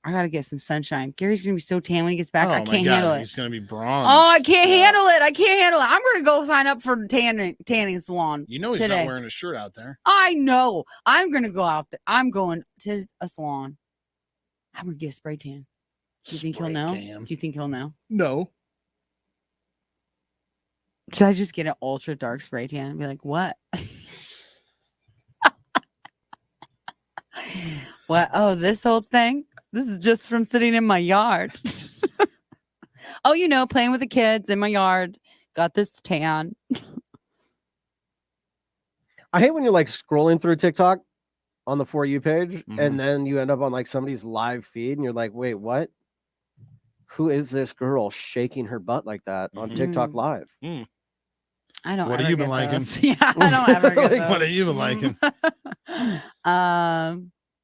I gotta get some sunshine. Gary's gonna be so tan when he gets back. I can't handle it. He's gonna be bronze. Oh, I can't handle it. I can't handle it. I'm gonna go sign up for tanning salon. You know he's today. not wearing a shirt out there. I know. I'm gonna go out there. I'm going to a salon. I'm gonna get a spray tan. Do you think he'll know? Do you think he'll know? No. Should I just get an ultra dark spray tan and be like, what? What? Oh, this whole thing? This is just from sitting in my yard. Oh, playing with the kids in my yard. Got this tan. I hate when you're like scrolling through TikTok on the For You page, Mhm. and then you end up on like somebody's live feed, and you're like, wait, what? Who is this girl shaking her butt like that on TikTok Live? I don't. What have you been liking? Yeah, I don't ever get Like, those. what have you been liking?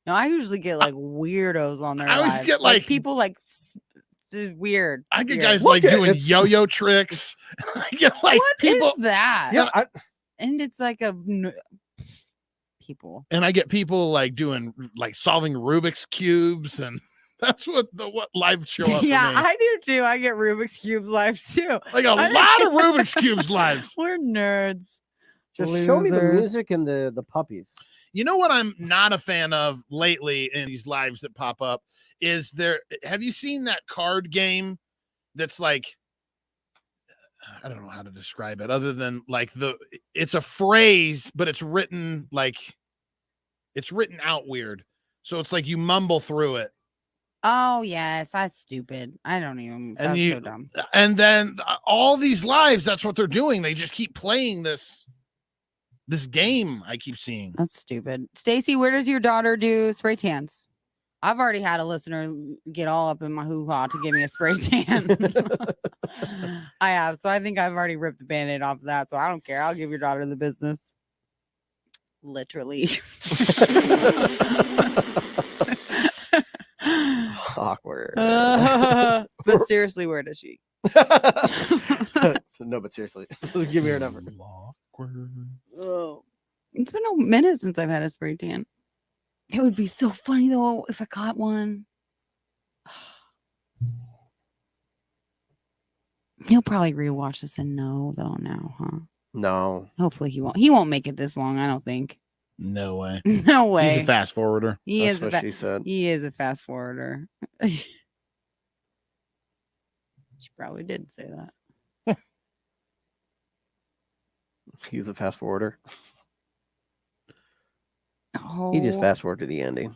No, I usually get like weirdos on there. I always get like people like weird. I get weird. guys Look like at- doing it's- yo-yo tricks. I get like What people is that? Yeah, And it's like people. and I get people like doing like solving Rubik's cubes, and that's what live show up. Yeah, for me. I do too. I get Rubik's Cubes lives too. Like a lot of Rubik's cubes lives. We're nerds. just show me the Losers. music and the puppies. You know what I'm not a fan of lately in these lives that pop up is have you seen that card game that's like, I don't know how to describe it other than like it's a phrase, but it's written out weird. So it's like you mumble through it. Oh yes, that's stupid. I don't even. That's so dumb. And then all these lives, that's what they're doing. They just keep playing this game I keep seeing. That's stupid. Stacy, where does your daughter do spray tans? I've already had a listener get all up in my hoo-ha to give me a spray tan. I have. So I think I've already ripped the band-aid off of that. So I don't care. I'll give your daughter the business. Literally. Awkward. But seriously, where does she? No, but seriously, so give me her number. Oh, it's been a minute since I've had a spray tan. It would be so funny though if I caught one. He'll probably rewatch this and know though now, huh? No. Hopefully he won't. He won't make it this long. I don't think. No way. No way. He's a fast forwarder. That's what she said. He is a fast forwarder. She probably did say that. He's a fast forwarder. Oh, He just fast forwarded to the ending.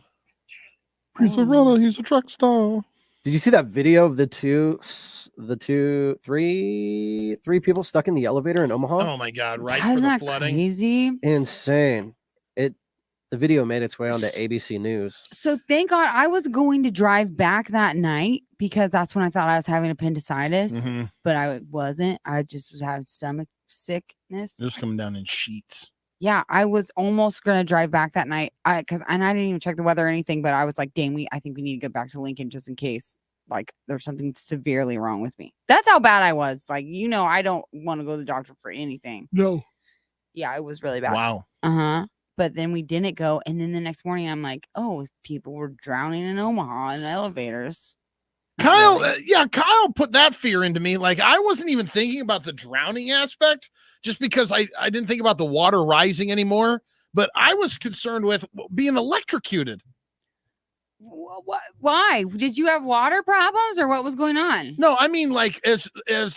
He's a runner. He's a truck star. Did you see that video of three people stuck in the elevator in Omaha? Oh my God! Right Isn't for the that flooding. crazy? Insane. The video made its way onto ABC News. So thank God I was going to drive back that night because that's when I thought I was having appendicitis, Mhm. but I wasn't. I just was having stomach sickness. Just coming down in sheets. Yeah, I was almost gonna drive back that night. I didn't even check the weather or anything, but I was like, dang, I think we need to go back to Lincoln just in case like there's something severely wrong with me. That's how bad I was. Like, I don't want to go to the doctor for anything. No. Yeah, it was really bad. Wow. Uh-huh. But then we didn't go. And then the next morning I'm like, oh, people were drowning in Omaha in elevators. Kyle, really. Kyle put that fear into me. Like I wasn't even thinking about the drowning aspect, just because I didn't think about the water rising anymore. But I was concerned with being electrocuted. Why? Did you have water problems or what was going on? No, I mean like as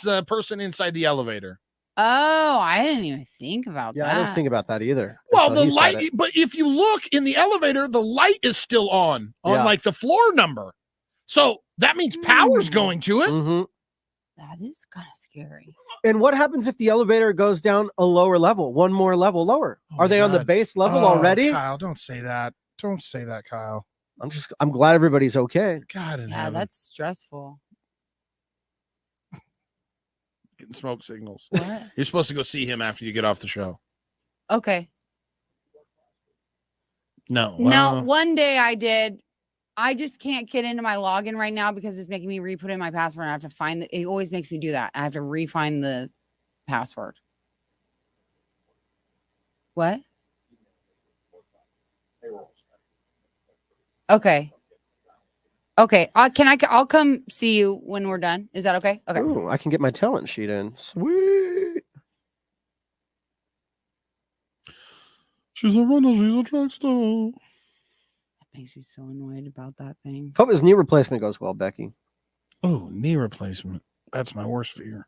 a person inside the elevator. Oh, I didn't even think about Yeah, that. I didn't think about that either. Well, until the he said light, it. but if you look in the elevator, the light is still on Yeah. like the floor number. So that means power's going to it. Mhm. That is kind of scary. And what happens if the elevator goes down a lower level, one more level lower? Oh Are my they on the God. base level Oh, already? Kyle, don't say that. Don't say that, Kyle. I'm glad everybody's okay. God in Yeah, heaven. that's stressful. Getting smoke signals. What? You're supposed to go see him after you get off the show. Okay. No. Now, one day I did. I just can't get into my login right now because it's making me re-put in my password. And I have to find it. Always makes me do that. I have to re-find the password. What? Okay. Okay. I'll come see you when we're done. Is that okay? Okay. Ooh, I can get my talent sheet in. Sweet. She's a runner. She's a track star. That makes me so annoyed about that thing. Hope his knee replacement goes well, Becky. Oh, knee replacement. That's my worst fear.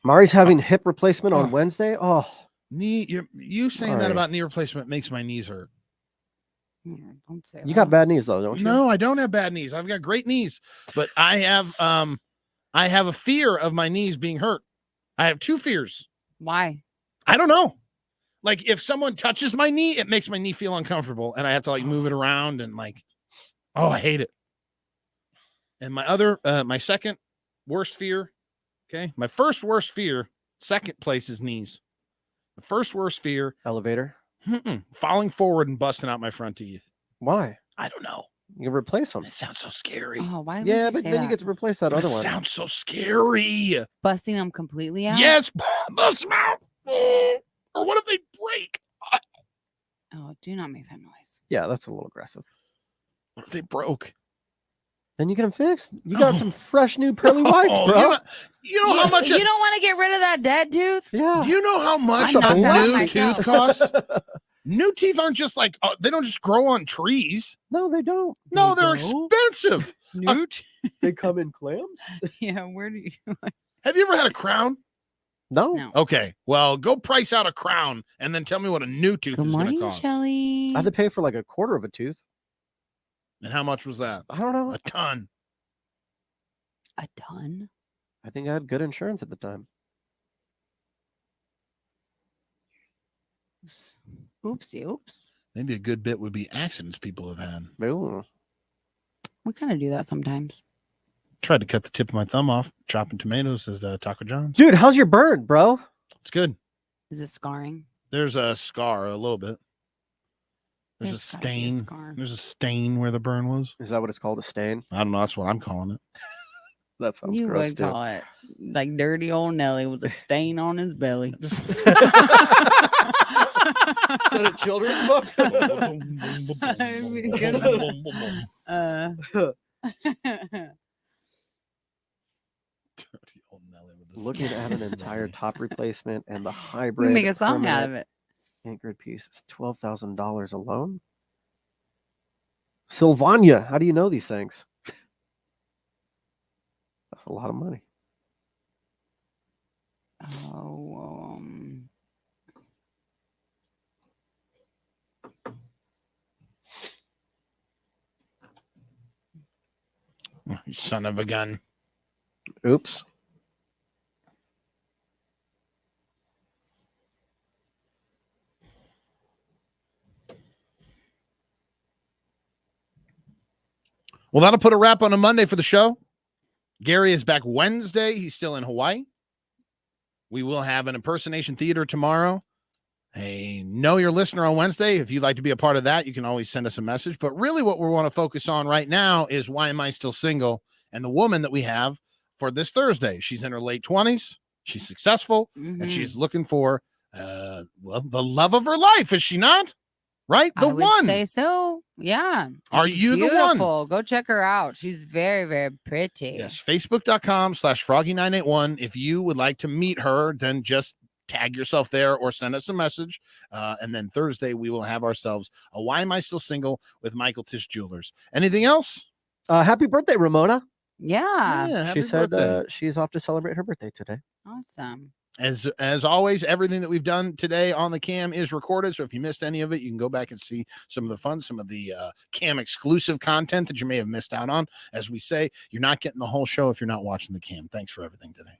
Mari's having hip replacement on Wednesday. Oh, Knee. You saying that Mari. about knee replacement makes my knees hurt. Don't say you got bad knees though, don't you? No, I don't have bad knees. I've got great knees, but I have a fear of my knees being hurt. I have two fears. Why? I don't know. Like if someone touches my knee, it makes my knee feel uncomfortable, and I have to like move it around and like, oh, I hate it. And my second worst fear. Okay, my first worst fear. Second place is knees. The first worst fear, Elevator. falling forward and busting out my front teeth. Why? I don't know. You can replace them. It sounds so scary. Oh, why? Would Yeah, you but say then that? you get to replace that other It one. sounds so scary. Busting them completely out. Yes, bust them out. Or what if they break? Oh, do not make that noise. Yeah, that's a little aggressive. What if they broke? Then you get them fixed. You got some fresh new pearly whites, bro. You know how much? You don't want to get rid of that dead tooth? Yeah. Do you know how much I a knocked that out new myself. tooth costs? New teeth aren't just like they don't just grow on trees. No, they don't. No, They they're don't? expensive. Newt? They come in clams? Yeah, where do you? Have you ever had a crown? No. No. Okay, well, go price out a crown and then tell me what a new tooth Good is going to morning, cost. Shelly. I had to pay for like a quarter of a tooth. And how much was that? I don't know. A ton. A ton? I think I had good insurance at the time. Oopsie, oops. Maybe a good bit would be accidents people have had. Ooh. We kind of do that sometimes. Tried to cut the tip of my thumb off chopping tomatoes at Taco John's. Dude, how's your burn, bro? It's good. Is it scarring? There's a scar a little bit. There's a There's gotta be a stain. scar. There's a stain where the burn was. Is that what it's called? A stain? I don't know. That's what I'm calling it. That sounds You gross, would too. call it like dirty old Nelly with a stain on his belly. Is that a children's book? Dirty old Nelly with the Looking stain at on an his entire belly. top replacement and the We hybrid. make a song out of permanent it. Anchored piece is $12,000 alone. Sylvania, how do you know these things? That's a lot of money. Oh, You son of a gun. Oops. Well, that'll put a wrap on a Monday for the show. Gary is back Wednesday. He's still in Hawaii. We will have an impersonation theater tomorrow. Hey, know your listener on Wednesday. If you'd like to be a part of that, you can always send us a message. But really what we want to focus on right now is Why Am I Still Single? And the woman that we have for this Thursday. She's in her late 20s. She's successful. mhm. And she's looking for, the love of her life. Is she not? right? The I would one. say so. Yeah. And Are she's you the one? beautiful. Go check her out. She's very, very pretty. Yes, facebook.com/froggy981. If you would like to meet her, then just tag yourself there or send us a message. And then Thursday, we will have ourselves a Why Am I Still Single with Michael Tisch Jewelers. Anything else? Happy birthday, Ramona. Yeah. Yeah, She happy said birthday. she's off to celebrate her birthday today. Awesome. As always, everything that we've done today on the cam is recorded. So if you missed any of it, you can go back and see some of the fun, some of the cam exclusive content that you may have missed out on. As we say, you're not getting the whole show if you're not watching the cam. Thanks for everything today.